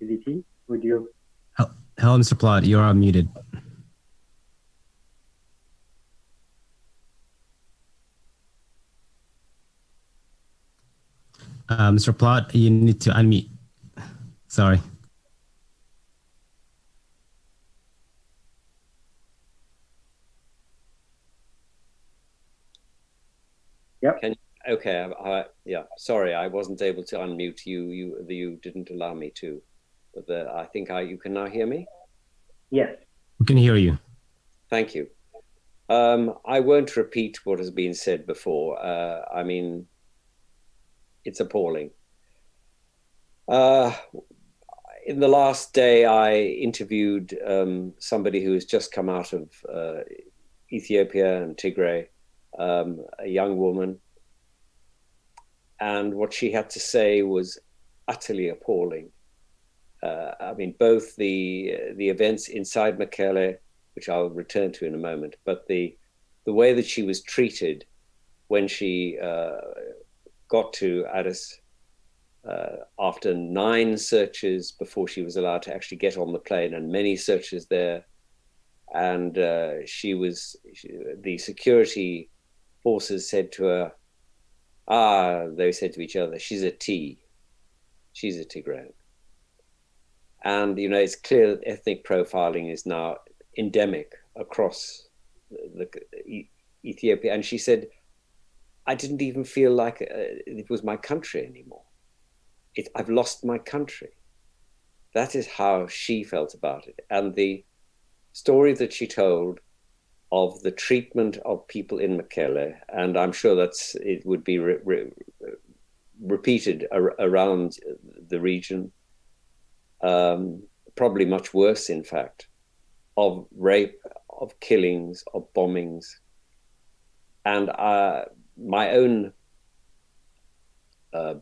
DDT, would you? Hello, Mr. Plaut, you're unmuted. Mr. Plaut, you need to unmute. Sorry. Yep. Okay. Yeah. Sorry, I wasn't able to unmute you. You didn't allow me to. But I think you can now hear me. Yes. We can hear you. Thank you. I won't repeat what has been said before. I mean, it's appalling. In the last day, I interviewed somebody who has just come out of Ethiopia and Tigray, a young woman. And what she had to say was utterly appalling. I mean, both the events inside Mekelle, which I'll return to in a moment, but the way that she was treated when she got to Addis after 9 searches before she was allowed to actually get on the plane, and many searches there. And the security forces said to her, they said to each other, she's a T, she's a Tigrayan. And, it's clear that ethnic profiling is now endemic across Ethiopia. And she said, I didn't even feel like it was my country anymore. I've lost my country. That is how she felt about it. And the story that she told of the treatment of people in Mekelle, and I'm sure it would be repeated around the region, probably much worse, in fact, of rape, of killings, of bombings. And my own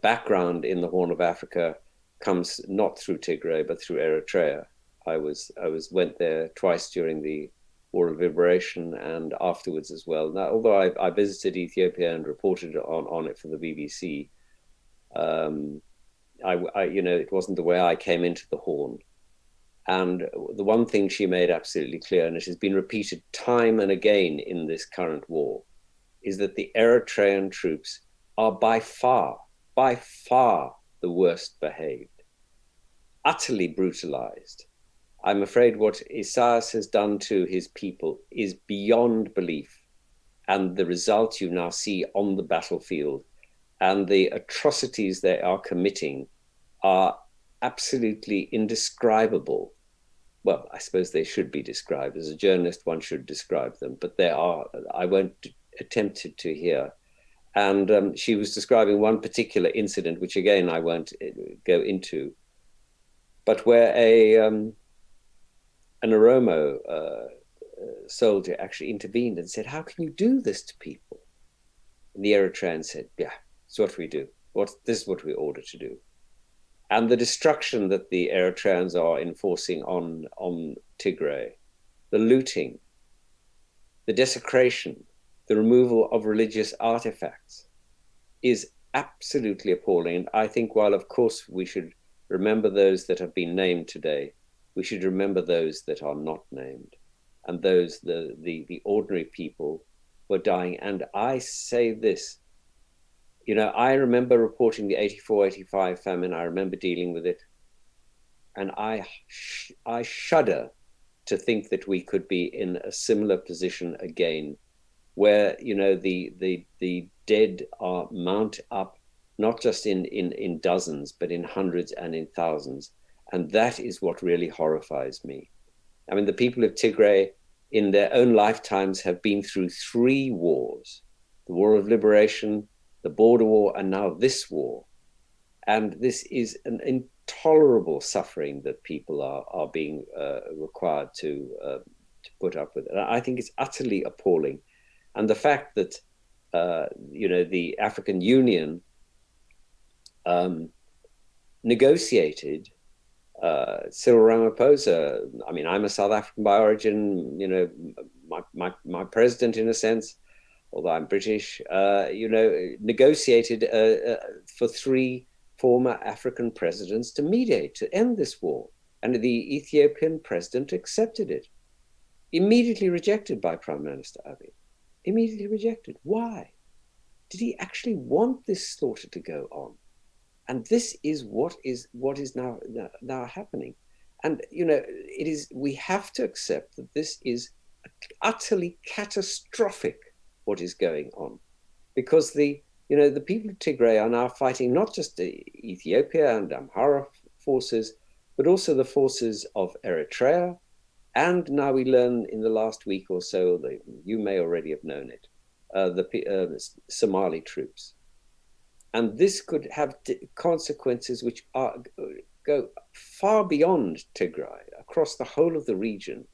background in the Horn of Africa comes not through Tigray, but through Eritrea. I went there twice during the War of Liberation and afterwards as well. Now, although I visited Ethiopia and reported on it for the BBC, it wasn't the way I came into the Horn. And the one thing she made absolutely clear, and it has been repeated time and again in this current war, is that the Eritrean troops are by far the worst behaved, utterly brutalized. I'm afraid what Isaias has done to his people is beyond belief. And the results you now see on the battlefield and the atrocities they are committing are absolutely indescribable. Well, I suppose they should be described. As a journalist, one should describe them, but I won't attempt to hear. And she was describing one particular incident, which again, I won't go into, but where an Oromo soldier actually intervened and said, how can you do this to people? And the Eritrean said, yeah, it's what we do. This is what we order to do. And the destruction that the Eritreans are enforcing on Tigray, the looting, the desecration, the removal of religious artifacts is absolutely appalling. And I think while, of course, we should remember those that have been named today, we should remember those that are not named and those, the ordinary people who are dying. And I say this, I remember reporting the 84-85 famine. I remember dealing with it. And I shudder to think that we could be in a similar position again where, you know, the dead are mount up, not just in dozens, but in hundreds and in thousands. And that is what really horrifies me. I mean, the people of Tigray in their own lifetimes have been through 3 wars: the War of Liberation, the Border War, and now this war. And this is an intolerable suffering that people are being required to put up with. And I think it's utterly appalling. And the fact that, you know, the African Union negotiated Cyril Ramaphosa. I mean, I'm a South African by origin, you know, my president in a sense, although I'm British, you know, negotiated for 3 former African presidents to mediate, to end this war. And the Ethiopian president accepted it. Immediately rejected by Prime Minister Abiy. Immediately rejected. Why? Did he actually want this slaughter to go on? And this is what is now happening. And, you know, we have to accept that this is utterly catastrophic, what is going on, because the people of Tigray are now fighting not just the Ethiopia and Amhara forces, but also the forces of Eritrea. And now we learn in the last week or so, you may already have known it, the Somali troops. And this could have consequences which go far beyond Tigray, across the whole of the region.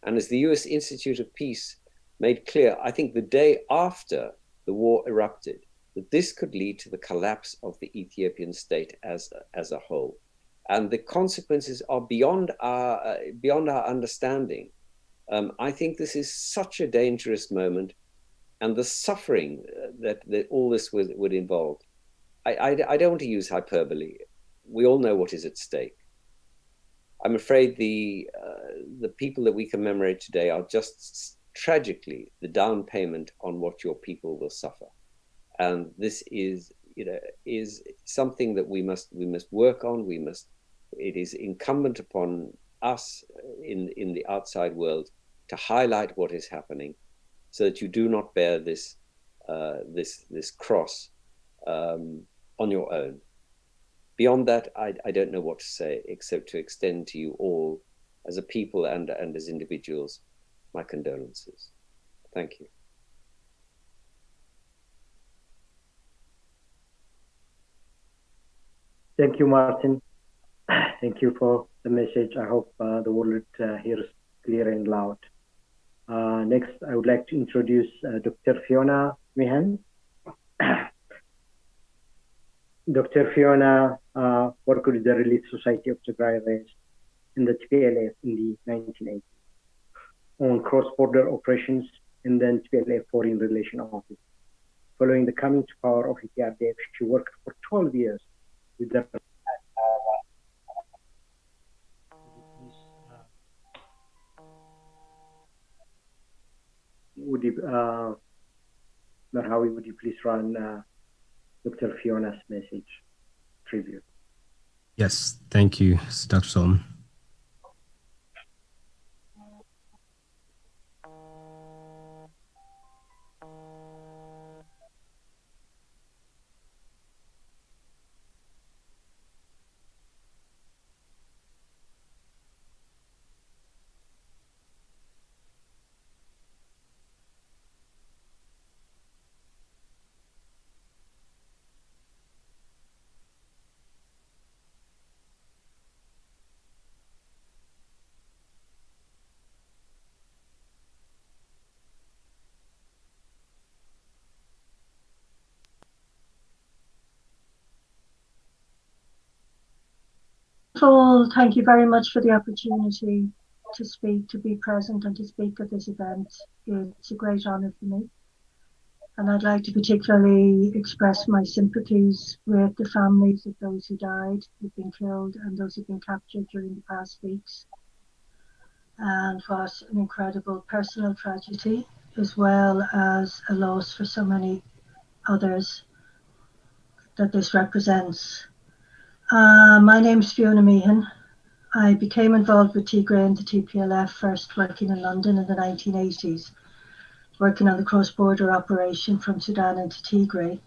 And as the US Institute of Peace made clear, I think the day after the war erupted, that this could lead to the collapse of the Ethiopian state as a whole. And the consequences are beyond our understanding. I think this is such a dangerous moment, and the suffering that all this would involve. I don't want to use hyperbole. We all know what is at stake. I'm afraid the people that we commemorate today are just tragically the down payment on what your people will suffer. And this is something that we must work on. It is incumbent upon us in the outside world to highlight what is happening, so that you do not bear this cross on your own. Beyond that, I don't know what to say, except to extend to you all, as a people and as individuals, my condolences. Thank you. Thank you, Martin. Thank you for the message. I hope the world hears clear and loud. Next, I would like to introduce Dr. Fiona Meehan. Dr. Fiona worked with the Relief Society of Tigray in the TPLF in the 1980s on cross-border operations, and then TPLF Foreign Relations Office. Following the coming to power of EPRDF, she worked for 12 years with the Marhawi, would you please run Dr. Fiona's message tribute? Yes, thank you, Dr. Solomon. All, thank you very much for the opportunity to speak, to be present and to speak at this event. It's a great honour for me. And I'd like to particularly express my sympathies with the families of those who died, who've been killed, and those who've been captured during the past weeks. And what an incredible personal tragedy, as well as a loss for so many others that this represents. My name's Fiona Meehan. I became involved with Tigray and the TPLF, first working in London in the 1980s. working on the cross-border operation from Sudan into Tigray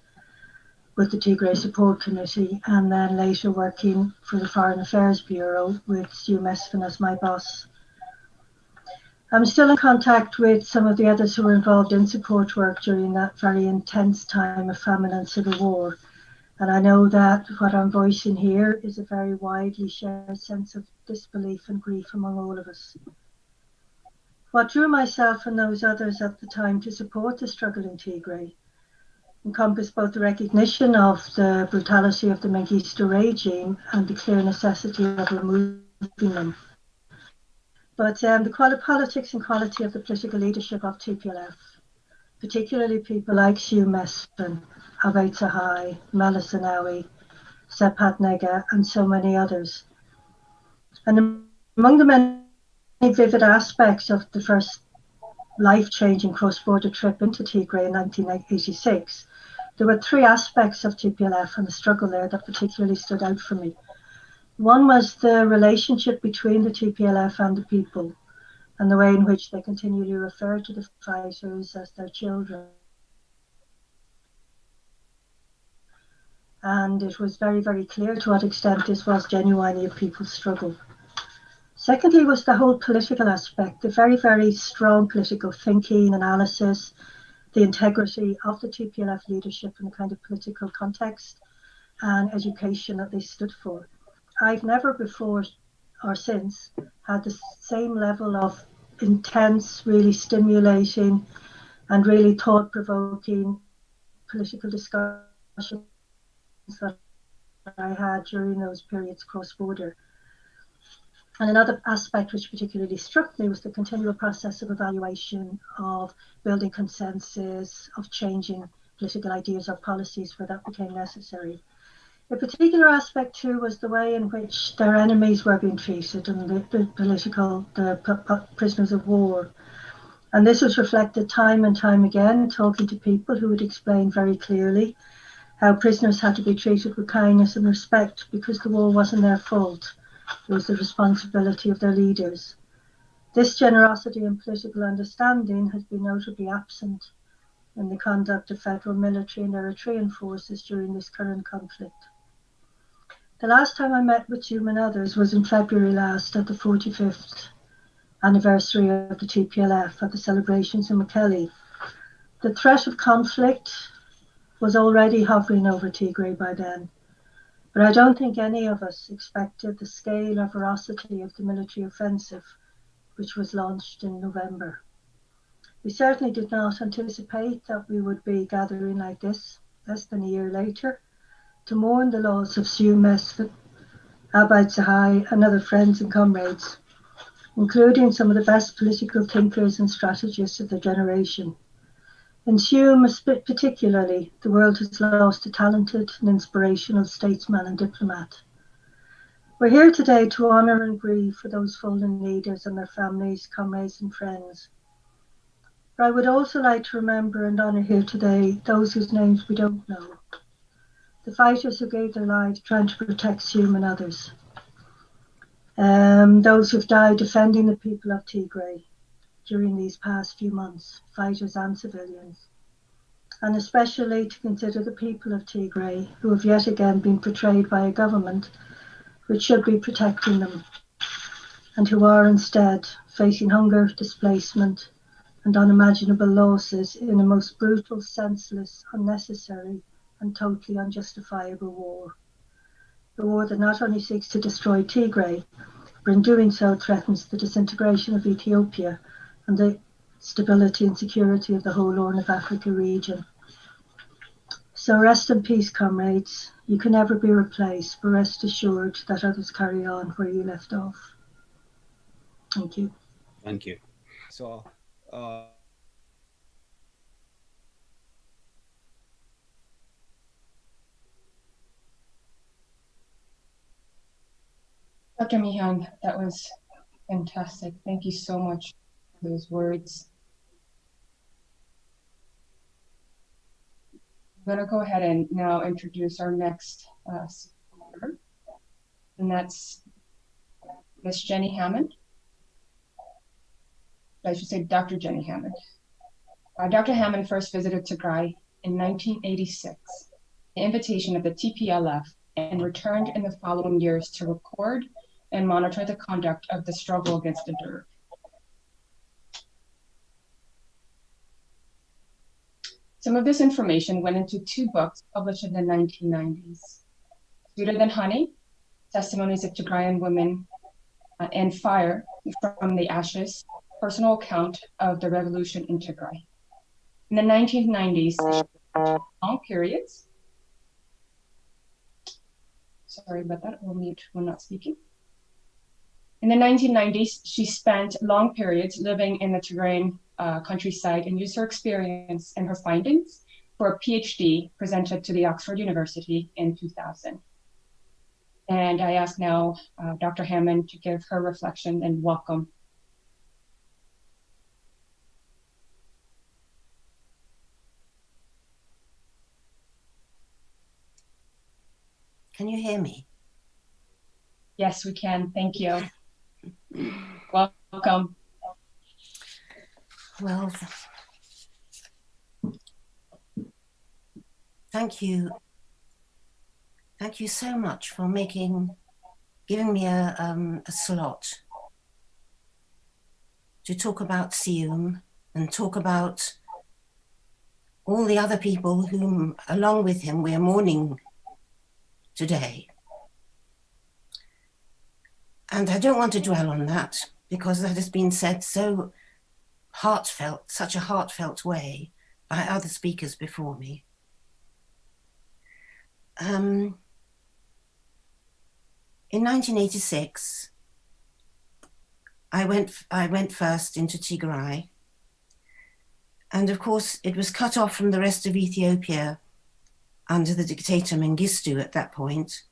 with the Tigray Support Committee, and then later working for the Foreign Affairs Bureau with Stu Mesfin as my boss. I'm still in contact with some of the others who were involved in support work during that very intense time of famine and civil war. And I know that what I'm voicing here is a very widely shared sense of disbelief and grief among all of us. What drew myself and those others at the time to support the struggle in Tigray encompassed both the recognition of the brutality of the Mengistu regime and the clear necessity of removing them. But the politics and quality of the political leadership of TPLF, particularly people like Stu Mesfin, Abay Tsahai, Meles Zenawi, Sephat Nega, and so many others. And among the many vivid aspects of the first life-changing cross-border trip into Tigray in 1986, there were three aspects of TPLF and the struggle there that particularly stood out for me. One was the relationship between the TPLF and the people, and the way in which they continually refer to the fighters as their children. And it was very, very clear to what extent this was genuinely a people's struggle. Secondly was the whole political aspect, the very, very strong political thinking, analysis, the integrity of the TPLF leadership and the kind of political context and education that they stood for. I've never before or since had the same level of intense, really stimulating and really thought-provoking political discussions that I had during those periods cross-border. And another aspect which particularly struck me was the continual process of evaluation, of building consensus, of changing political ideas or policies where that became necessary. A particular aspect too was the way in which their enemies were being treated and the prisoners of war. And this was reflected time and time again, talking to people who would explain very clearly how prisoners had to be treated with kindness and respect because the war wasn't their fault. It was the responsibility of their leaders. This generosity and political understanding has been notably absent in the conduct of federal military and Eritrean forces during this current conflict. The last time I met with you and others was in February last at the 45th anniversary of the TPLF at the celebrations in Mekelle. The threat of conflict was already hovering over Tigray by then, but I don't think any of us expected the scale or ferocity of the military offensive which was launched in November. We certainly did not anticipate that we would be gathering like this less than a year later to mourn the loss of Stu Mesfin, Abay Tsahai, and other friends and comrades, including some of the best political thinkers and strategists of their generation. In Stu particularly, the world has lost a talented and inspirational statesman and diplomat. We're here today to honour and grieve for those fallen leaders and their families, comrades and friends. But I would also like to remember and honour here today those whose names we don't know. The fighters who gave their lives trying to protect Stu and others. Those who've died defending the people of Tigray during these past few months, fighters and civilians. And especially to consider the people of Tigray who have yet again been portrayed by a government which should be protecting them and who are instead facing hunger, displacement and unimaginable losses in a most brutal, senseless, unnecessary and totally unjustifiable war. A war that not only seeks to destroy Tigray, but in doing so threatens the disintegration of Ethiopia and the stability and security of the whole Horn of Africa region. So rest in peace, comrades. You can never be replaced, but rest assured that others carry on where you left off. Thank you. Thank you. So, Dr. Meehan, that was fantastic. Thank you so much for those words. I'm going to go ahead and now introduce our next speaker, and that's Miss Jenny Hammond. I should say Dr. Jenny Hammond. Dr. Hammond first visited Tigray in 1986, the invitation of the TPLF, and returned in the following years to record and monitor the conduct of the struggle against the Derg. Some of this information went into 2 books published in the 1990s. Sweeter Than Honey, Testimonies of Tigrayan Women, and Fire from the Ashes, Personal Account of the Revolution in Tigray. In the 1990s, long periods. Sorry about that, we'll mute when not speaking. In the 1990s, she spent long periods living in the Tigrayan countryside and used her experience and her findings for a PhD presented to the Oxford University in 2000. And I ask now Dr. Hammond to give her reflection and welcome. Can you hear me? Yes, we can. Thank you. Welcome. Well, thank you. Thank you so much for giving me a slot to talk about Sium and talk about all the other people whom, along with him, we are mourning today. And I don't want to dwell on that because that has been said so heartfelt, such a heartfelt way by other speakers before me. In 1986, I went first into Tigray, and of course it was cut off from the rest of Ethiopia under the dictator Mengistu at that point.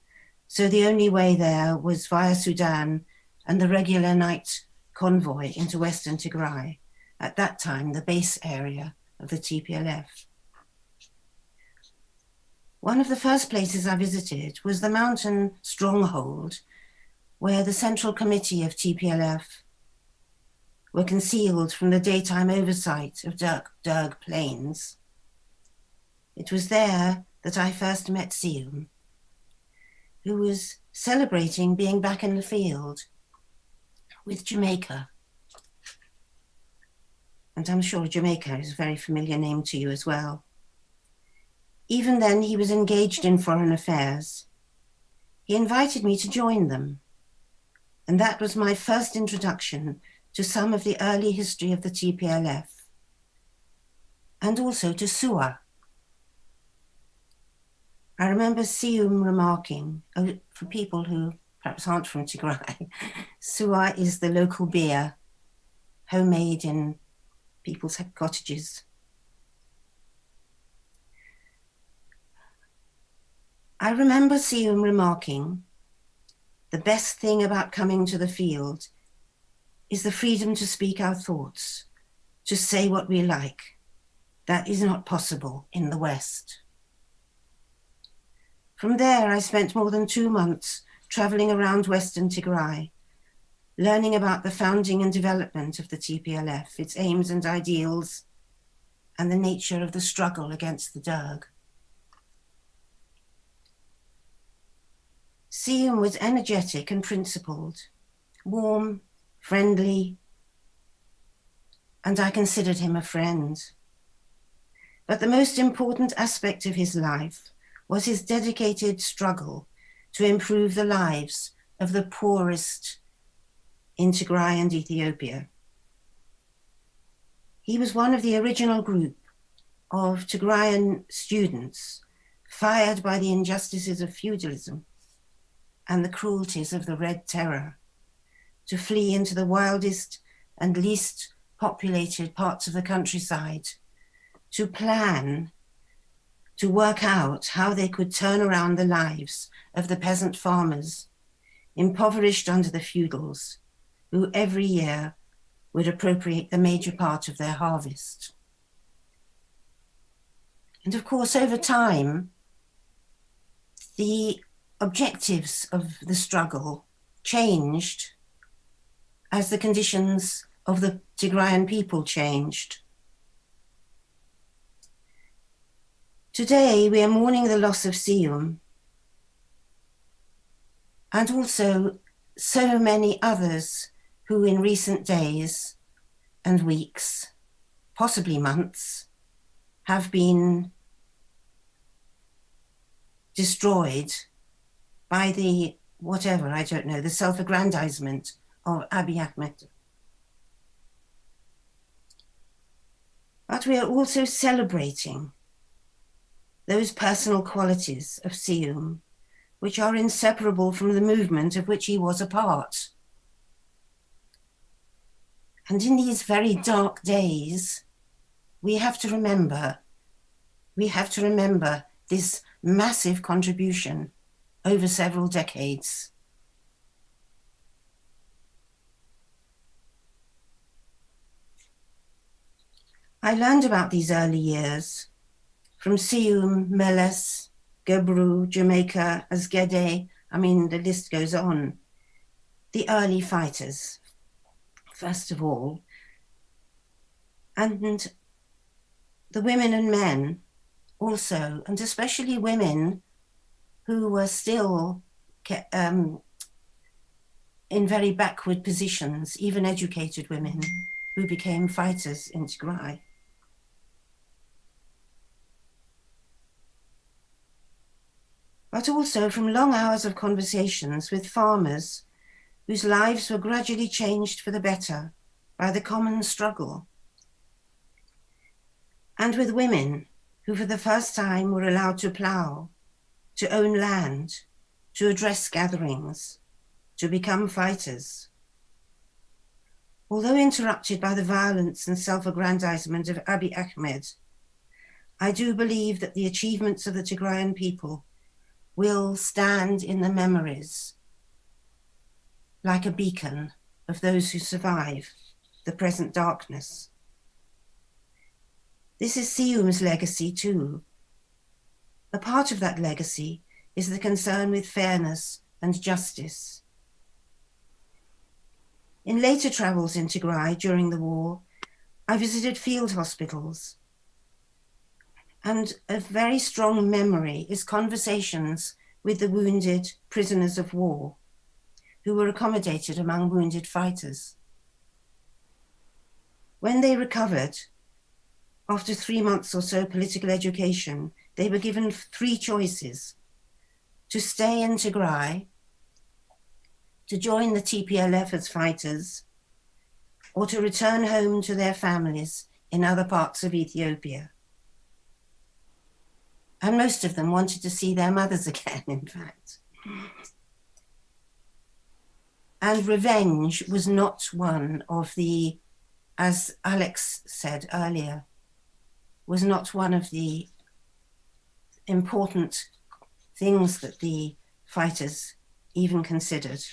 So the only way there was via Sudan and the regular night convoy into Western Tigray, at that time the base area of the TPLF. One of the first places I visited was the mountain stronghold where the Central Committee of TPLF were concealed from the daytime oversight of Derg plains. It was there that I first met Sium, who was celebrating being back in the field with Jamaica. And I'm sure Jamaica is a very familiar name to you as well. Even then, he was engaged in foreign affairs. He invited me to join them. And that was my first introduction to some of the early history of the TPLF, and also to Suwa. I remember Sium remarking, for people who perhaps aren't from Tigray, Suwa is the local beer, homemade in people's cottages. I remember Sium remarking, the best thing about coming to the field is the freedom to speak our thoughts, to say what we like. That is not possible in the West. From there, I spent more than 2 months traveling around Western Tigray, learning about the founding and development of the TPLF, its aims and ideals, and the nature of the struggle against the Derg. Sium was energetic and principled, warm, friendly, and I considered him a friend. But the most important aspect of his life was his dedicated struggle to improve the lives of the poorest in Tigray and Ethiopia. He was one of the original group of Tigrayan students fired by the injustices of feudalism and the cruelties of the Red Terror to flee into the wildest and least populated parts of the countryside, to plan, to work out how they could turn around the lives of the peasant farmers, impoverished under the feudals, who every year would appropriate the major part of their harvest. And of course, over time, the objectives of the struggle changed as the conditions of the Tigrayan people changed. Today, we are mourning the loss of Siyum and also so many others who in recent days and weeks, possibly months, have been destroyed by the, whatever, I don't know, the self-aggrandizement of Abiy Ahmed. But we are also celebrating those personal qualities of Siyum which are inseparable from the movement of which he was a part. And in these very dark days, we have to remember this massive contribution over several decades. I learned about these early years from Siyum, Meles, Gebru, Jamaica, Azgede, I mean, the list goes on. The early fighters, first of all, and the women and men also, and especially women who were still in very backward positions, even educated women who became fighters in Tigray. But also from long hours of conversations with farmers whose lives were gradually changed for the better by the common struggle. And with women who for the first time were allowed to plough, to own land, to address gatherings, to become fighters. Although interrupted by the violence and self-aggrandizement of Abiy Ahmed, I do believe that the achievements of the Tigrayan people will stand in the memories like a beacon of those who survive the present darkness. This is Siyum's legacy too. A part of that legacy is the concern with fairness and justice. In later travels in Tigray during the war, I visited field hospitals. And a very strong memory is conversations with the wounded prisoners of war who were accommodated among wounded fighters. When they recovered, after 3 months or so political education, they were given 3 choices: to stay in Tigray, to join the TPLF as fighters, or to return home to their families in other parts of Ethiopia. And most of them wanted to see their mothers again, in fact. And revenge was not one of the, as Alex said earlier, was not one of the important things that the fighters even considered.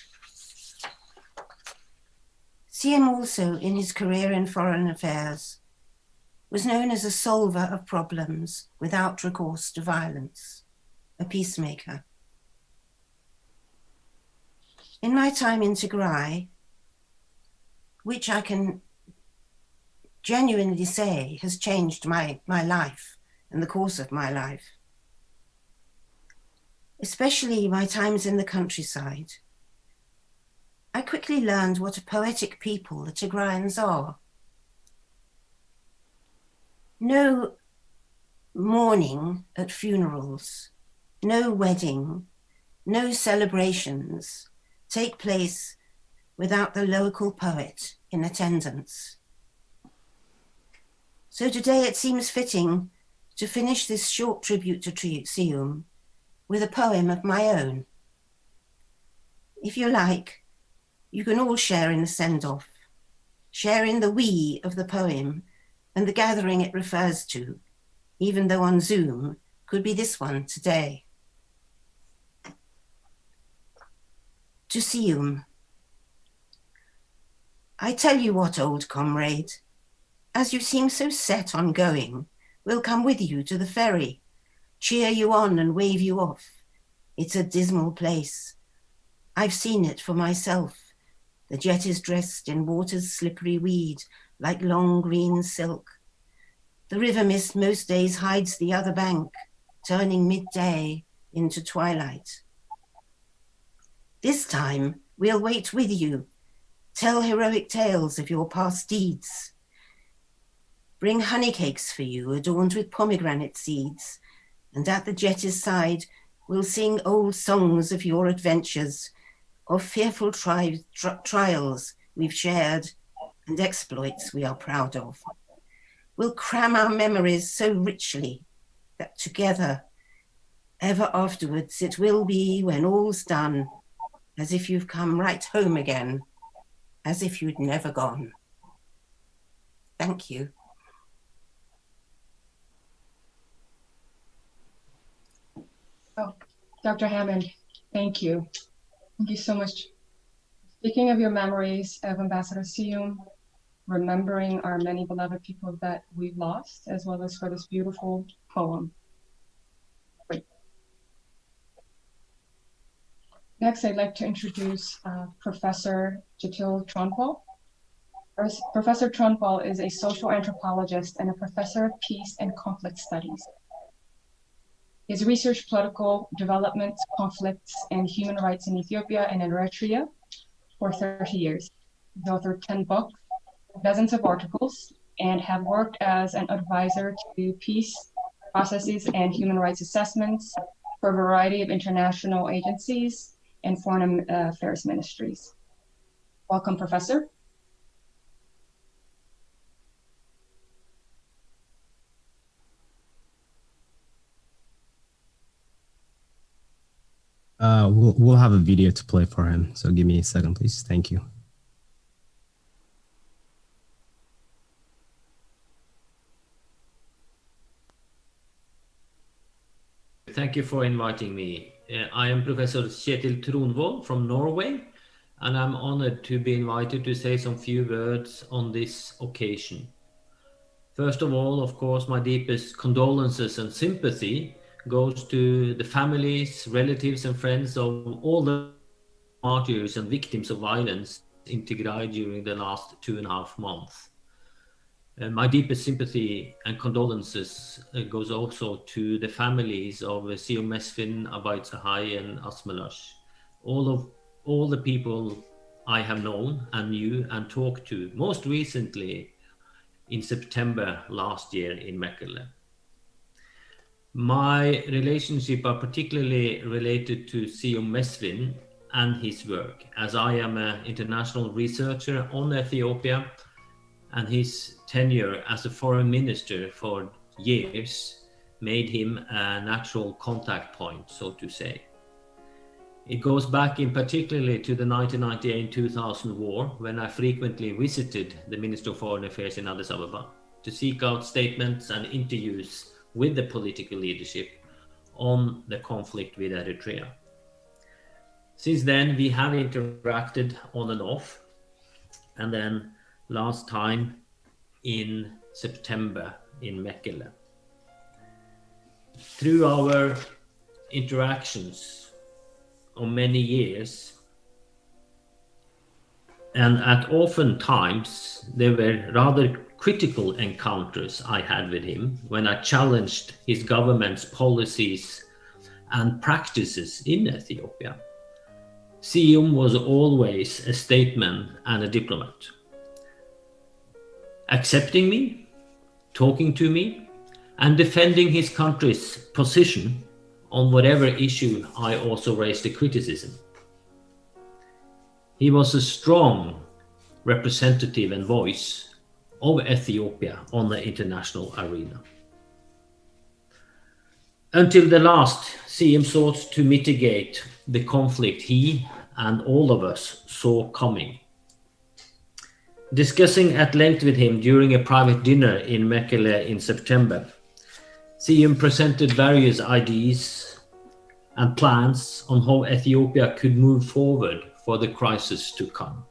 Siyum also, in his career in foreign affairs, was known as a solver of problems without recourse to violence, a peacemaker. In my time in Tigray, which I can genuinely say has changed my life and the course of my life, especially my times in the countryside, I quickly learned what a poetic people the Tigrayans are. No mourning at funerals, no wedding, no celebrations take place without the local poet in attendance. So today it seems fitting to finish this short tribute to Siyum with a poem of my own. If you like, you can all share in the send-off, share in the we of the poem and the gathering it refers to, even though on Zoom, could be this one today. To Siyum. I tell you what, old comrade, as you seem so set on going, we'll come with you to the ferry, cheer you on and wave you off. It's a dismal place. I've seen it for myself. The jet is dressed in water's slippery weed, like long green silk. The river mist most days hides the other bank, turning midday into twilight. This time, we'll wait with you, tell heroic tales of your past deeds, bring honey cakes for you adorned with pomegranate seeds, and at the jetty's side, we'll sing old songs of your adventures, of fearful trials we've shared and exploits we are proud of. We'll cram our memories so richly that together, ever afterwards, it will be, when all's done, as if you've come right home again, as if you'd never gone. Thank you. Oh, Dr. Hammond, thank you. Thank you so much. Speaking of your memories of Ambassador Siyum, remembering our many beloved people that we've lost, as well as for this beautiful poem. Great. Next, I'd like to introduce Professor Jatil Tronpal. Professor Tronpal is a social anthropologist and a professor of peace and conflict studies. His research political developments, conflicts, and human rights in Ethiopia and in Eritrea for 30 years. He's authored 10 books, dozens of articles, and have worked as an advisor to peace processes and human rights assessments for a variety of international agencies and foreign affairs ministries. Welcome, Professor. We'll have a video to play for him. So give me a second, please. Thank you. Thank you for inviting me. I am Professor Kjetil Tronvoll from Norway, and I'm honored to be invited to say some few words on this occasion. First of all, of course, my deepest condolences and sympathy goes to the families, relatives, and friends of all the martyrs and victims of violence in Tigray during the last 2.5 months. My deepest sympathy and condolences goes also to the families of Siyum Mesfin, Abayt Sahai, and Asmelash. All the people I have known and knew and talked to, most recently in September last year in Mekelle. My relationship are particularly related to Siyum Mesfin and his work, as I am an international researcher on Ethiopia, and his tenure as a foreign minister for years made him a natural contact point, so to say. It goes back in particularly to the 1998-2000 war, when I frequently visited the Minister of Foreign Affairs in Addis Ababa to seek out statements and interviews with the political leadership on the conflict with Eritrea. Since then, we have interacted on and off, and then last time in September in Mekelle. Through our interactions of many years, and at often times there were rather critical encounters I had with him when I challenged his government's policies and practices in Ethiopia. Siyum was always a statesman and a diplomat, accepting me, talking to me, and defending his country's position on whatever issue I also raised a criticism. He was a strong representative and voice of Ethiopia on the international arena. Until the last, Siyum sought to mitigate the conflict he and all of us saw coming. Discussing at length with him during a private dinner in Mekelle in September, Siyum presented various ideas and plans on how Ethiopia could move forward for the crisis to come,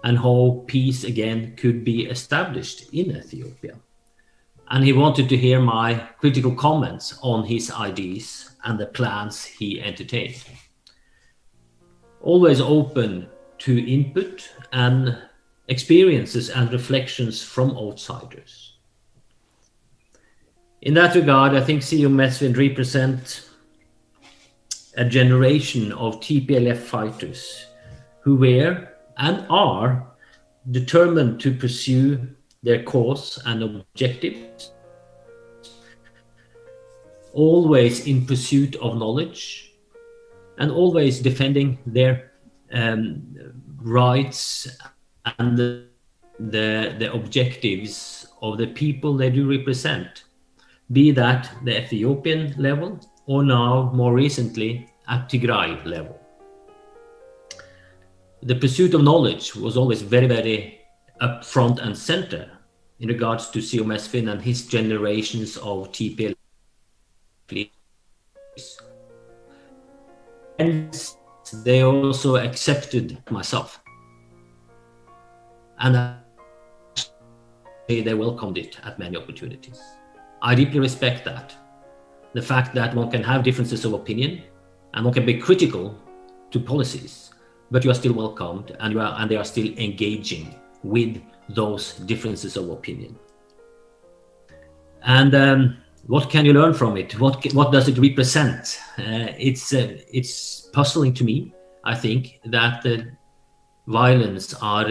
and how peace again could be established in Ethiopia. And he wanted to hear my critical comments on his ideas and the plans he entertained. Always open to input and experiences and reflections from outsiders. In that regard, I think Siyum Mesfin represents a generation of TPLF fighters who were and are determined to pursue their cause and objectives, always in pursuit of knowledge and always defending their rights and the objectives of the people they do represent, be that the Ethiopian level or now more recently at Tigray level. The pursuit of knowledge was always very, very up front and center in regards to Siyum Mesfin and his generations of TPLF. And they also accepted myself. And they welcomed it at many opportunities. I deeply respect that. The fact that one can have differences of opinion and one can be critical to policies, but you are still welcomed and they are still engaging with those differences of opinion. And what can you learn from it? What does it represent? It's puzzling to me, I think, that the violence are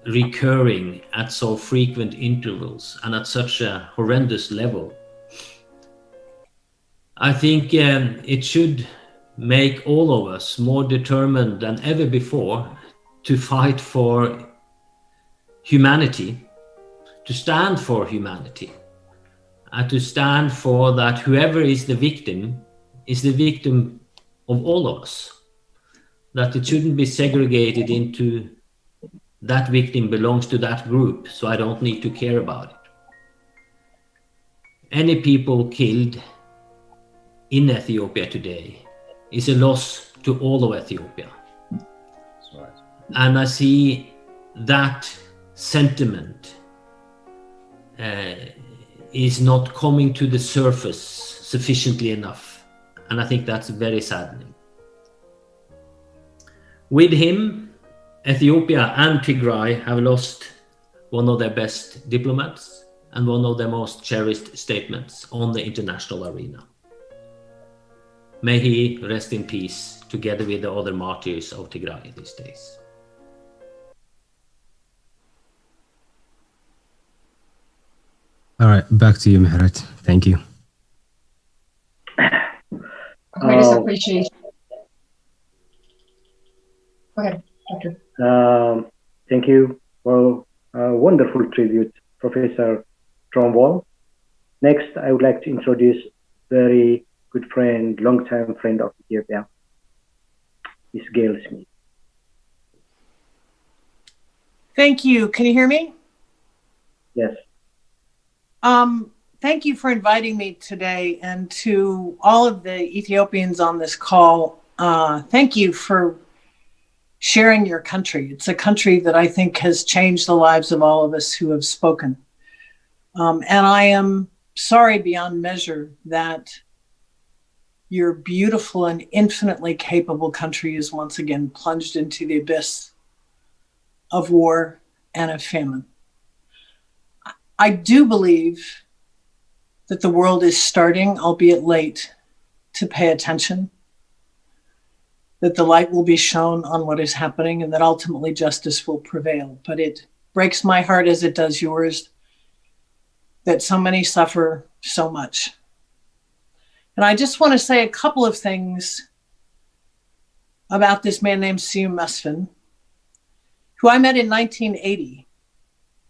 recurring at so frequent intervals and at such a horrendous level. I think it should make all of us more determined than ever before to fight for humanity, to stand for humanity, and to stand for that whoever is the victim of all of us, that it shouldn't be segregated into that victim belongs to that group, so I don't need to care about it. Any people killed in Ethiopia today is a loss to all of Ethiopia. That's right. And I see that sentiment is not coming to the surface sufficiently enough. And I think that's very saddening. With him, Ethiopia and Tigray have lost one of their best diplomats and one of their most cherished statements on the international arena. May he rest in peace together with the other martyrs of Tigray these days. All right, back to you, Mehret. Thank you. Greatest appreciation. Go ahead, Doctor. Thank you for a wonderful tribute, Professor Tromwell. Next, I would like to introduce very good friend, long-time friend of Ethiopia, Ms. Gail Smith. Thank you. Can you hear me? Yes. Thank you for inviting me today, and to all of the Ethiopians on this call, thank you for sharing your country. It's a country that I think has changed the lives of all of us who have spoken. And I am sorry beyond measure that your beautiful and infinitely capable country is once again plunged into the abyss of war and of famine. I do believe that the world is starting, albeit late, to pay attention, that the light will be shown on what is happening, and that ultimately justice will prevail. But it breaks my heart, as it does yours, that so many suffer so much. And I just want to say a couple of things about this man named Siyum Mesfin, who I met in 1980.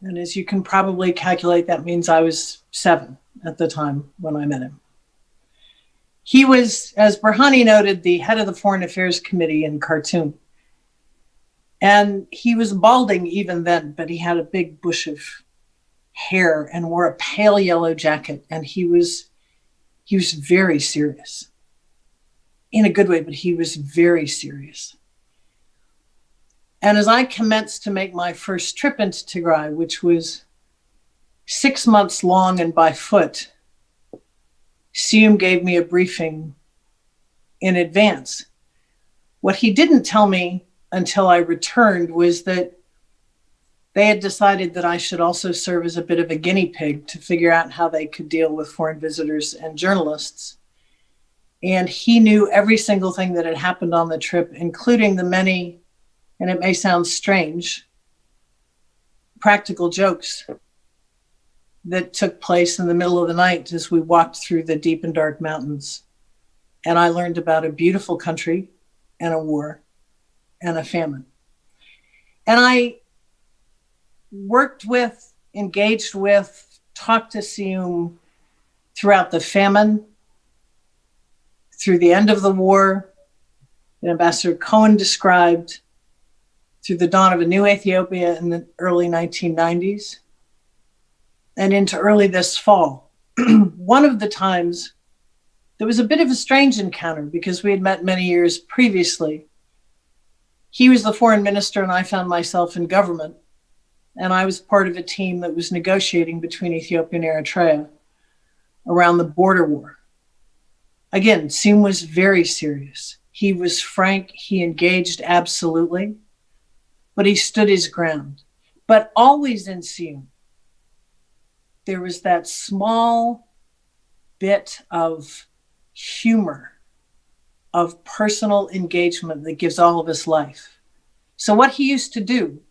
And as you can probably calculate, that means I was 7 at the time when I met him. He was, as Berhane noted, the head of the Foreign Affairs Committee in Khartoum. And he was balding even then, but he had a big bush of hair and wore a pale yellow jacket. And he was very serious, in a good way, but he was very serious. And as I commenced to make my first trip into Tigray, which was 6 months long and by foot, Siyum gave me a briefing in advance. What he didn't tell me until I returned was that they had decided that I should also serve as a bit of a guinea pig to figure out how they could deal with foreign visitors and journalists. And he knew every single thing that had happened on the trip, including the many, and it may sound strange, practical jokes that took place in the middle of the night as we walked through the deep and dark mountains. And I learned about a beautiful country and a war and a famine. And I worked with, engaged with, talked to Siyum throughout the famine, through the end of the war, that Ambassador Cohen described, through the dawn of a new Ethiopia in the early 1990s, and into early this fall. One of the times, there was a bit of a strange encounter because we had met many years previously. He was the foreign minister and I found myself in government. And I was part of a team that was negotiating between Ethiopia and Eritrea around the border war. Again, Siyum was very serious. He was frank, he engaged absolutely, but he stood his ground. But always in Siyum, there was that small bit of humor, of personal engagement that gives all of us life. So what he used to do,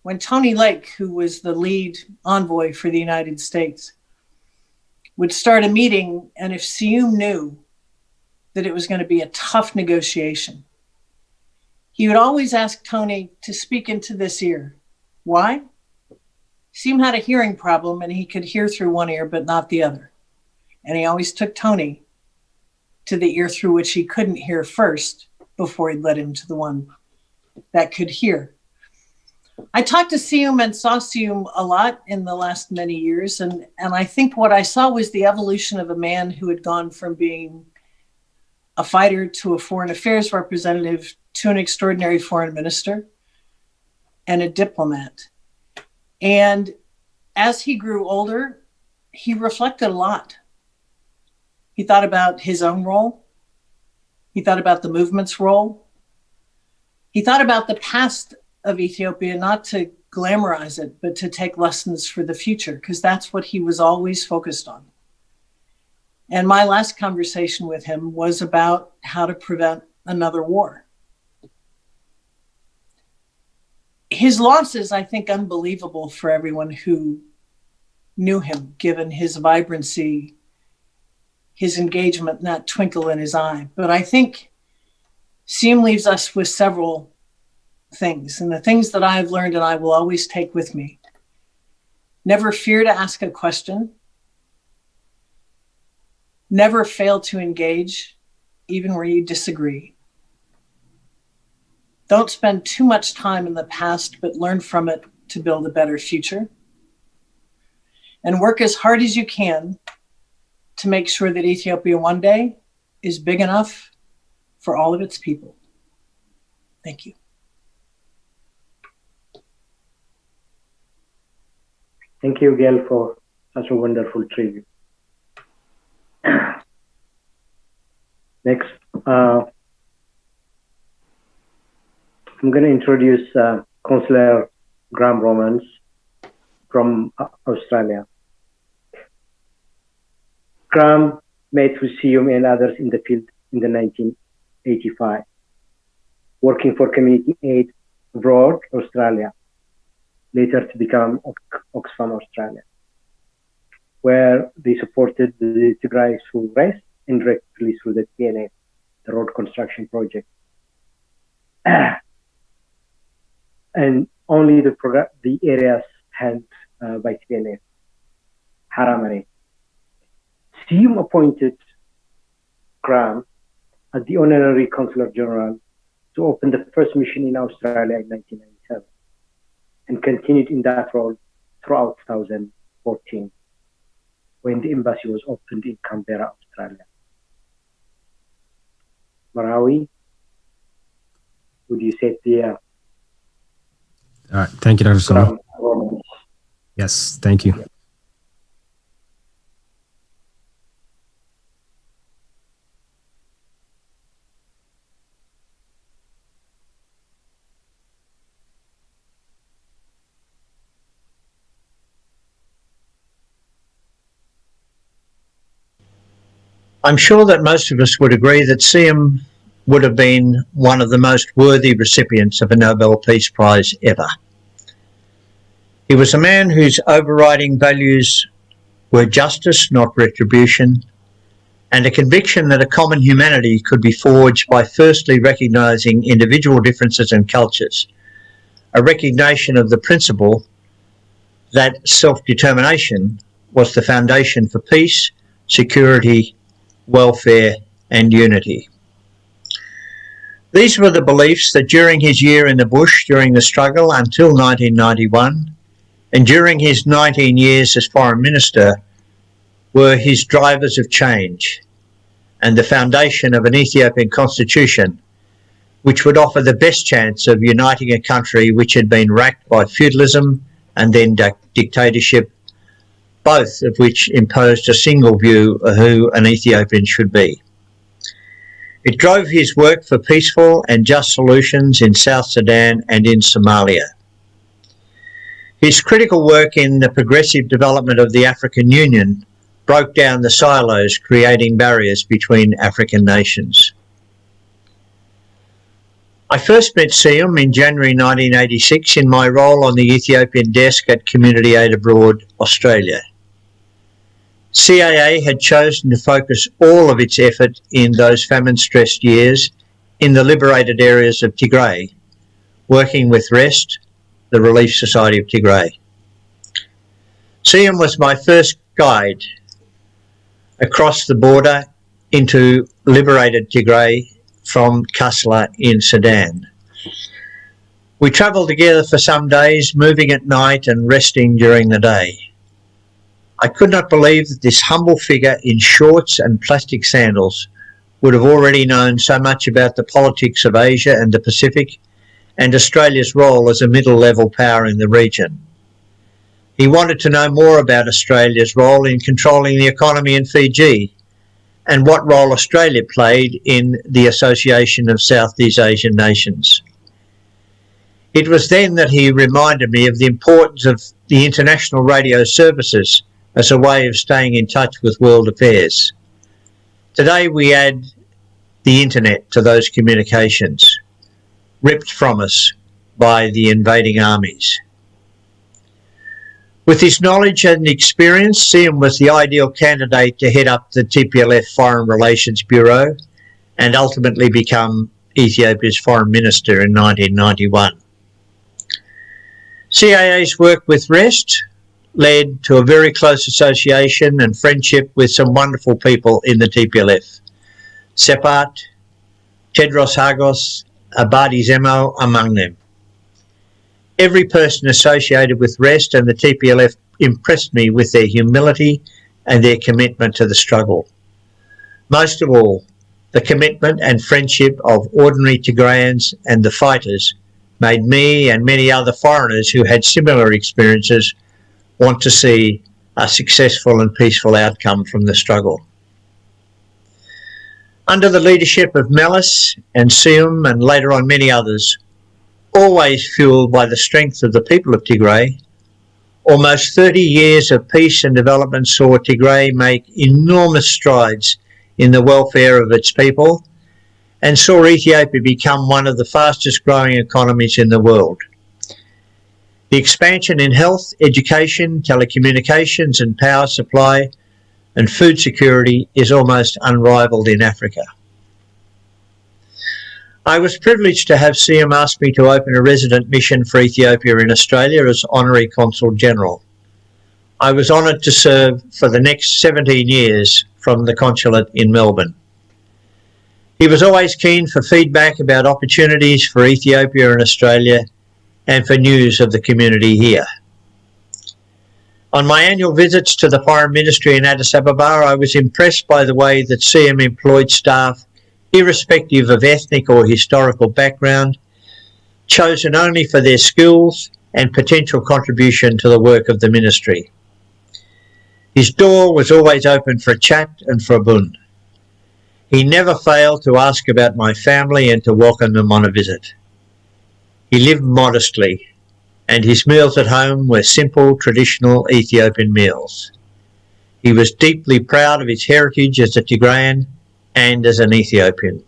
when Tony Lake, who was the lead envoy for the United States, would start a meeting, and if Siyum knew that it was going to be a tough negotiation, he would always ask Tony to speak into this ear. Why? Siyum had a hearing problem and he could hear through one ear but not the other. And he always took Tony to the ear through which he couldn't hear first before he'd let him to the one that could hear. I talked to Siyum and saw Siyum a lot in the last many years. And I think what I saw was the evolution of a man who had gone from being a fighter to a foreign affairs representative to an extraordinary foreign minister and a diplomat. And as he grew older, he reflected a lot. He thought about his own role. He thought about the movement's role. He thought about the past of Ethiopia, not to glamorize it, but to take lessons for the future, because that's what he was always focused on. And my last conversation with him was about how to prevent another war. His loss is, I think, unbelievable for everyone who knew him, given his vibrancy, his engagement, and that twinkle in his eye. But I think Siyum leaves us with several things, and the things that I have learned and I will always take with me. Never fear to ask a question. Never fail to engage, even where you disagree. Don't spend too much time in the past, but learn from it to build a better future. And work as hard as you can to make sure that Ethiopia one day is big enough for all of its people. Thank you. Thank you, Gail, for such a wonderful tribute. Next, I'm going to introduce Councillor Graham Romans from Australia. Graham met with Siyum and others in the field in the 1985, working for Community Aid abroad, Australia, later to become Oxfam Australia, where they supported the Tigray through rest and directly through the PNF, the road construction project. And only the areas held by PNF, Haramare. Siyum appointed Graham as the Honorary Consular General to open the first mission in Australia in 1997 and continued in that role throughout 2014 when the embassy was opened in Canberra, Australia. Marawi, would you say the All right, thank you, Dr. Soma. Yes, thank you. I'm sure that most of us would agree that Siem would have been one of the most worthy recipients of a Nobel Peace Prize ever. He was a man whose overriding values were justice, not retribution, and a conviction that a common humanity could be forged by firstly recognising individual differences and cultures, a recognition of the principle that self-determination was the foundation for peace, security, welfare and unity. These were the beliefs that during his year in the bush during the struggle until 1991 and during his 19 years as Foreign Minister were his drivers of change and the foundation of an Ethiopian constitution which would offer the best chance of uniting a country which had been racked by feudalism and then dictatorship, both of which imposed a single view of who an Ethiopian should be. It drove his work for peaceful and just solutions in South Sudan and in Somalia. His critical work in the progressive development of the African Union broke down the silos, creating barriers between African nations. I first met Siem in January 1986 in my role on the Ethiopian desk at Community Aid Abroad, Australia. CAA had chosen to focus all of its effort in those famine-stressed years in the liberated areas of Tigray, working with REST, the Relief Society of Tigray. Siem was my first guide across the border into liberated Tigray from Kasla in Sudan. We travelled together for some days, moving at night and resting during the day. I could not believe that this humble figure in shorts and plastic sandals would have already known so much about the politics of Asia and the Pacific and Australia's role as a middle-level power in the region. He wanted to know more about Australia's role in controlling the economy in Fiji and what role Australia played in the Association of Southeast Asian Nations. It was then that he reminded me of the importance of the international radio services as a way of staying in touch with world affairs. Today we add the internet to those communications, ripped from us by the invading armies. With his knowledge and experience, Siem was the ideal candidate to head up the TPLF Foreign Relations Bureau and ultimately become Ethiopia's Foreign Minister in 1991. CAA's work with REST led to a very close association and friendship with some wonderful people in the TPLF. Sepat, Tedros Hagos, Abadi Zemo among them. Every person associated with REST and the TPLF impressed me with their humility and their commitment to the struggle. Most of all, the commitment and friendship of ordinary Tigrayans and the fighters made me and many other foreigners who had similar experiences want to see a successful and peaceful outcome from the struggle. Under the leadership of Melis and Siem and later on many others, always fueled by the strength of the people of Tigray, almost 30 years of peace and development saw Tigray make enormous strides in the welfare of its people and saw Ethiopia become one of the fastest growing economies in the world. The expansion in health, education, telecommunications and power supply and food security is almost unrivaled in Africa. I was privileged to have Siem ask me to open a resident mission for Ethiopia in Australia as Honorary Consul General. I was honoured to serve for the next 17 years from the consulate in Melbourne. He was always keen for feedback about opportunities for Ethiopia and Australia and for news of the community here. On my annual visits to the Foreign Ministry in Addis Ababa, I was impressed by the way that Siem employed staff irrespective of ethnic or historical background, chosen only for their skills and potential contribution to the work of the ministry. His door was always open for a chat and for a bund. He never failed to ask about my family and to welcome them on a visit. He lived modestly, and his meals at home were simple, traditional Ethiopian meals. He was deeply proud of his heritage as a Tigrayan and as an Ethiopian.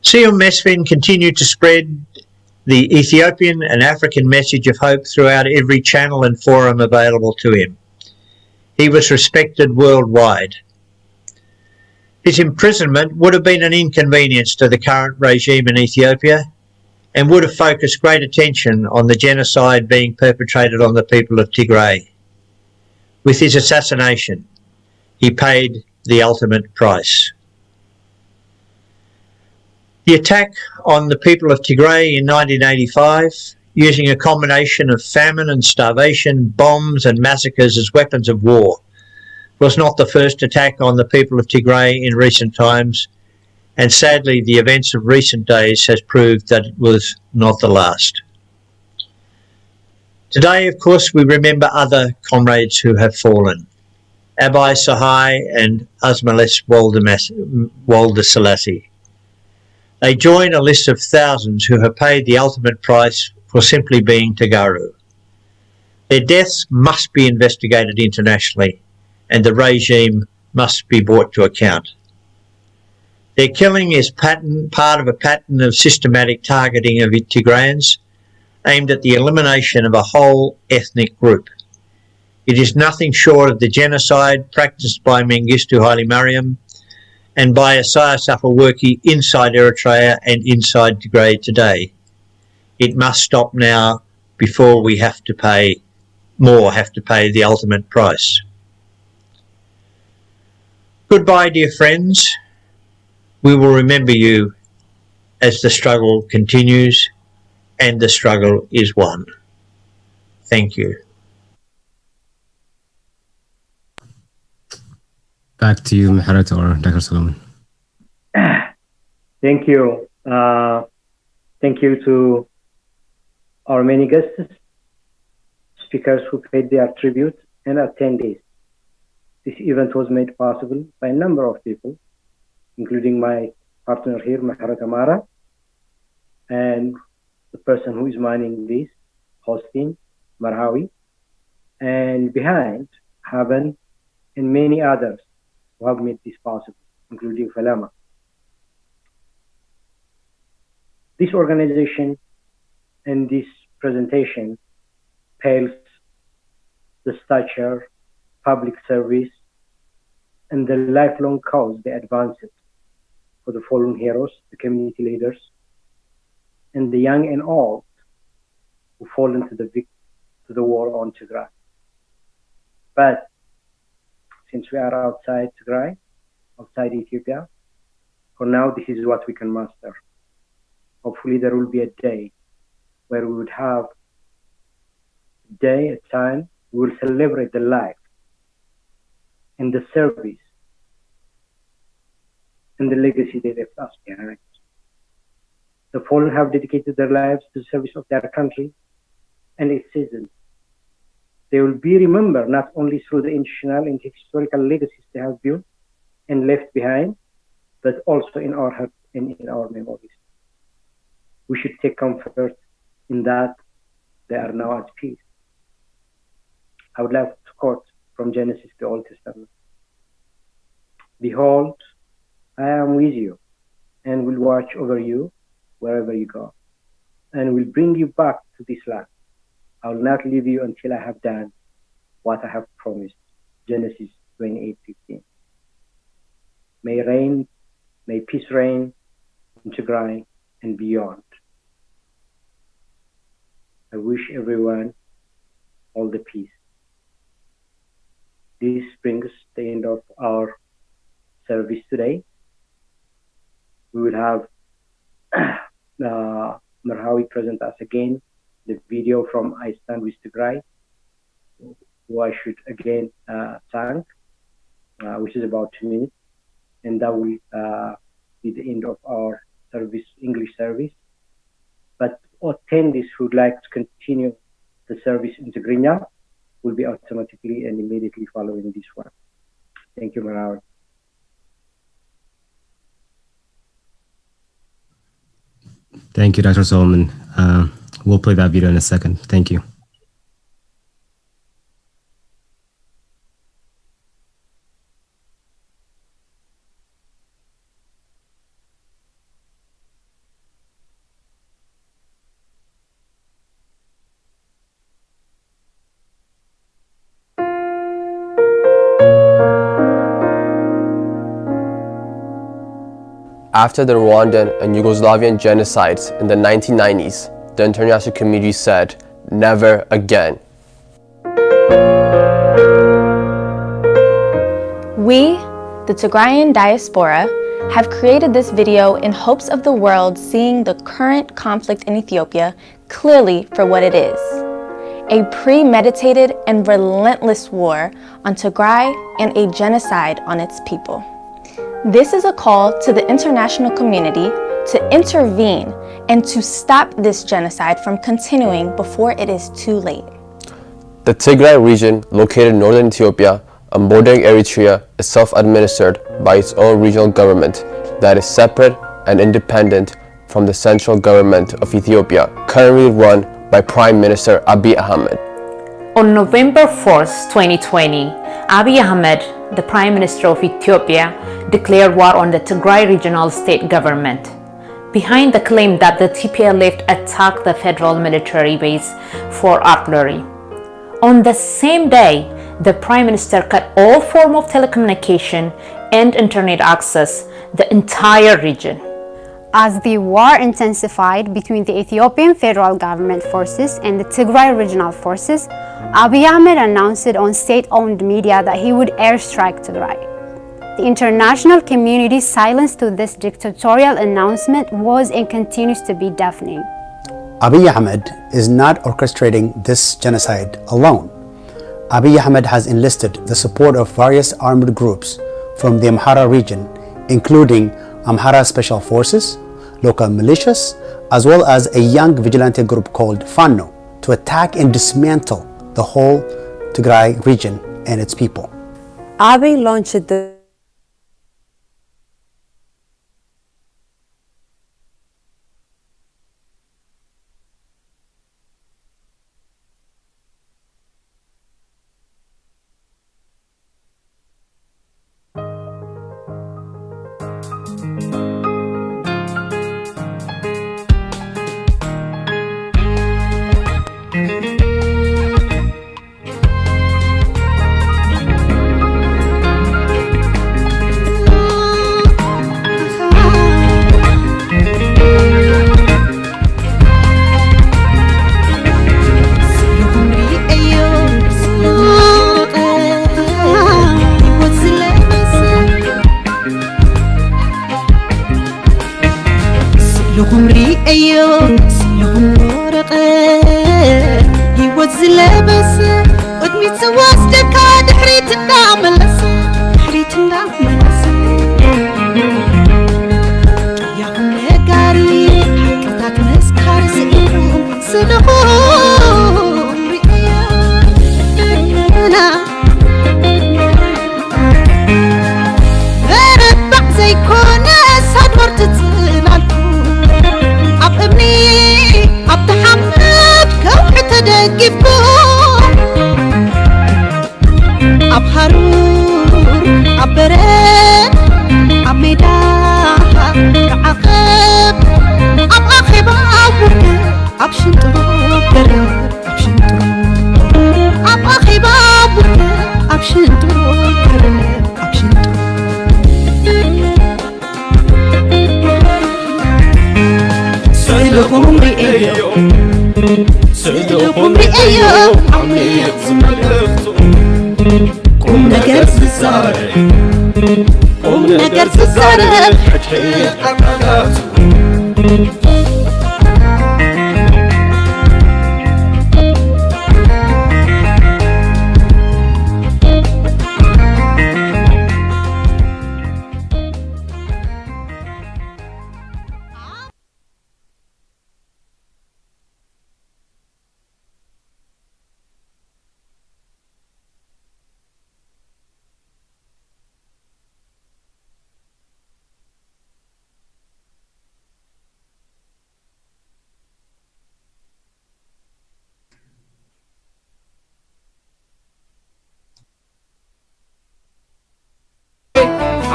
Sion Mesfin continued to spread the Ethiopian and African message of hope throughout every channel and forum available to him. He was respected worldwide. His imprisonment would have been an inconvenience to the current regime in Ethiopia and would have focused great attention on the genocide being perpetrated on the people of Tigray. With his assassination, he paid the ultimate price. The attack on the people of Tigray in 1985, using a combination of famine and starvation, bombs and massacres as weapons of war, was not the first attack on the people of Tigray in recent times, and sadly the events of recent days has proved that it was not the last. Today, of course, we remember other comrades who have fallen, Abai Sahai and Asmales Walder Selassie. They join a list of thousands who have paid the ultimate price for simply being Tagaru. Their deaths must be investigated internationally, and the regime must be brought to account. Their killing is part of a pattern of systematic targeting of Tigrayans aimed at the elimination of a whole ethnic group. It is nothing short of the genocide practiced by Mengistu Haile Mariam and by Isaias Afwerki inside Eritrea and inside Tigray today. It must stop now before we have to pay the ultimate price. Goodbye, dear friends. We will remember you as the struggle continues, and the struggle is won. Thank you. Back to you, Meharet or Dr. Solomon. Thank you. Thank you to our many guests, speakers who paid their tribute, and attendees. This event was made possible by a number of people, including my partner here, Meharet Amara, and the person who is manning this, hosting, Marhawi, and behind, Hammond, and many others who have made this possible, including Falama. This organization and this presentation pales the stature, public service, and the lifelong cause they advanced for the fallen heroes, the community leaders, and the young and old who fall into the war on Tigray. But since we are outside Tigray, outside Ethiopia, for now this is what we can master. Hopefully there will be a day where we would have a time we will celebrate the life and the service and the legacy they left us behind. The fallen have dedicated their lives to the service of their country and its citizens. They will be remembered not only through the institutional and historical legacies they have built and left behind, but also in our hearts and in our memories. We should take comfort in that they are now at peace. I would like to quote from Genesis, the Old Testament. Behold, I am with you and will watch over you wherever you go, and will bring you back to this land. I will not leave you until I have done what I have promised. Genesis 28:15. May peace reign in Tigray and beyond. I wish everyone all the peace. This brings the end of our service today. We will have Marhawi present us again the video from I Stand with Tigray, who I should again thank, which is about 2 minutes, and that will be the end of our service, English service. But attendees who would like to continue the service in Tigrinya will be automatically and immediately following this one. Thank you, Marhawi. Thank you, Dr. Solomon. We'll play that video in a second. Thank you. After the Rwandan and Yugoslavian genocides in the 1990s, the international community said, never again. We, the Tigrayan diaspora, have created this video in hopes of the world seeing the current conflict in Ethiopia clearly for what it is: a premeditated and relentless war on Tigray and a genocide on its people. This is a call to the international community to intervene and to stop this genocide from continuing before it is too late. The Tigray region, located in northern Ethiopia and bordering Eritrea, is self-administered by its own regional government that is separate and independent from the central government of Ethiopia, currently run by Prime Minister Abiy Ahmed. On November 4th, 2020, Abiy Ahmed, the Prime Minister of Ethiopia, declared war on the Tigray regional state government, behind the claim that the TPLF attacked the federal military base for artillery. On the same day, the Prime Minister cut all form of telecommunication and internet access the entire region. As the war intensified between the Ethiopian federal government forces and the Tigray regional forces, Abiy Ahmed announced on state-owned media that he would airstrike Tigray. The international community's silence to this dictatorial announcement was and continues to be deafening. Abiy Ahmed is not orchestrating this genocide alone. Abiy Ahmed has enlisted the support of various armed groups from the Amhara region, including Amhara Special Forces, local militias, as well as a young vigilante group called Fano, to attack and dismantle the whole Tigray region and its people. Abiy launched the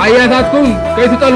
አያታትኩም ከይትጠሉ